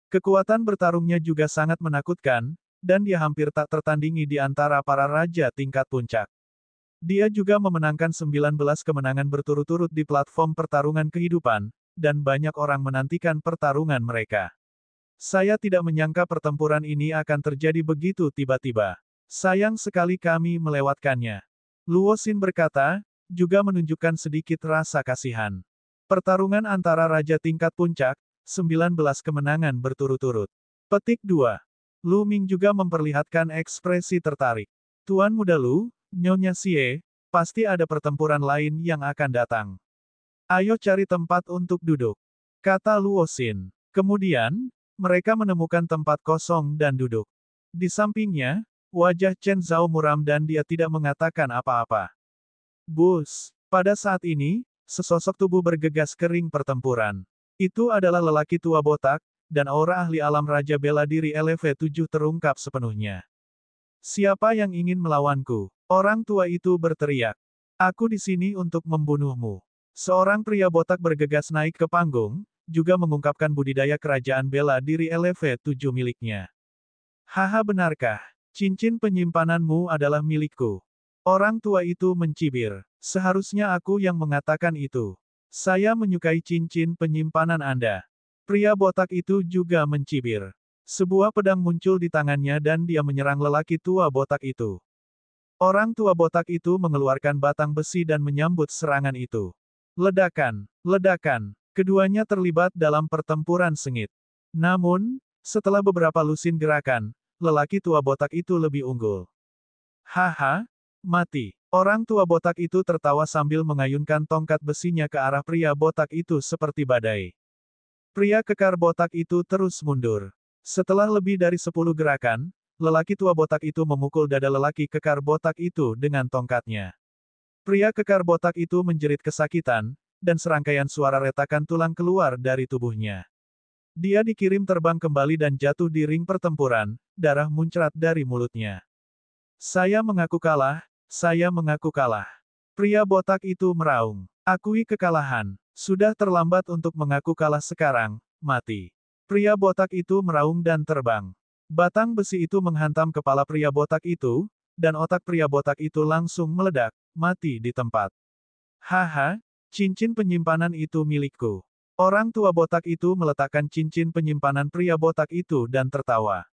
Kekuatan bertarungnya juga sangat menakutkan, dan dia hampir tak tertandingi di antara para raja tingkat puncak. Dia juga memenangkan 19 kemenangan berturut-turut di platform pertarungan kehidupan, dan banyak orang menantikan pertarungan mereka. Saya tidak menyangka pertempuran ini akan terjadi begitu tiba-tiba. Sayang sekali kami melewatkannya. Luo Xin berkata, juga menunjukkan sedikit rasa kasihan. Pertarungan antara raja tingkat puncak, 19 kemenangan berturut-turut. Petik 2. Lu Ming juga memperlihatkan ekspresi tertarik. Tuan Muda Lu, Nyonya Xie, pasti ada pertempuran lain yang akan datang. Ayo cari tempat untuk duduk, kata Luo Xin. Kemudian, mereka menemukan tempat kosong dan duduk. Di sampingnya, wajah Chen Zhao muram dan dia tidak mengatakan apa-apa. Bus. Pada saat ini, sesosok tubuh bergegas kering pertempuran. Itu adalah lelaki tua botak, dan aura ahli alam Raja Bela Diri LV7 terungkap sepenuhnya. Siapa yang ingin melawanku? Orang tua itu berteriak. Aku di sini untuk membunuhmu. Seorang pria botak bergegas naik ke panggung, juga mengungkapkan budidaya kerajaan bela diri LV7 miliknya. Haha, benarkah? Cincin penyimpananmu adalah milikku. Orang tua itu mencibir. Seharusnya aku yang mengatakan itu. Saya menyukai cincin penyimpanan Anda. Pria botak itu juga mencibir. Sebuah pedang muncul di tangannya dan dia menyerang lelaki tua botak itu. Orang tua botak itu mengeluarkan batang besi dan menyambut serangan itu. Ledakan, ledakan. Keduanya terlibat dalam pertempuran sengit. Namun, setelah beberapa lusin gerakan, lelaki tua botak itu lebih unggul. Haha, mati. Orang tua botak itu tertawa sambil mengayunkan tongkat besinya ke arah pria botak itu seperti badai. Pria kekar botak itu terus mundur. Setelah lebih dari 10 gerakan, lelaki tua botak itu memukul dada lelaki kekar botak itu dengan tongkatnya. Pria kekar botak itu menjerit kesakitan, dan serangkaian suara retakan tulang keluar dari tubuhnya. Dia dikirim terbang kembali dan jatuh di ring pertempuran, darah muncrat dari mulutnya. Saya mengaku kalah, saya mengaku kalah. Pria botak itu meraung. Akui kekalahan. Sudah terlambat untuk mengaku kalah sekarang, mati. Pria botak itu meraung dan terbang. Batang besi itu menghantam kepala pria botak itu, dan otak pria botak itu langsung meledak, mati di tempat. Haha, cincin penyimpanan itu milikku. Orang tua botak itu meletakkan cincin penyimpanan pria botak itu dan tertawa.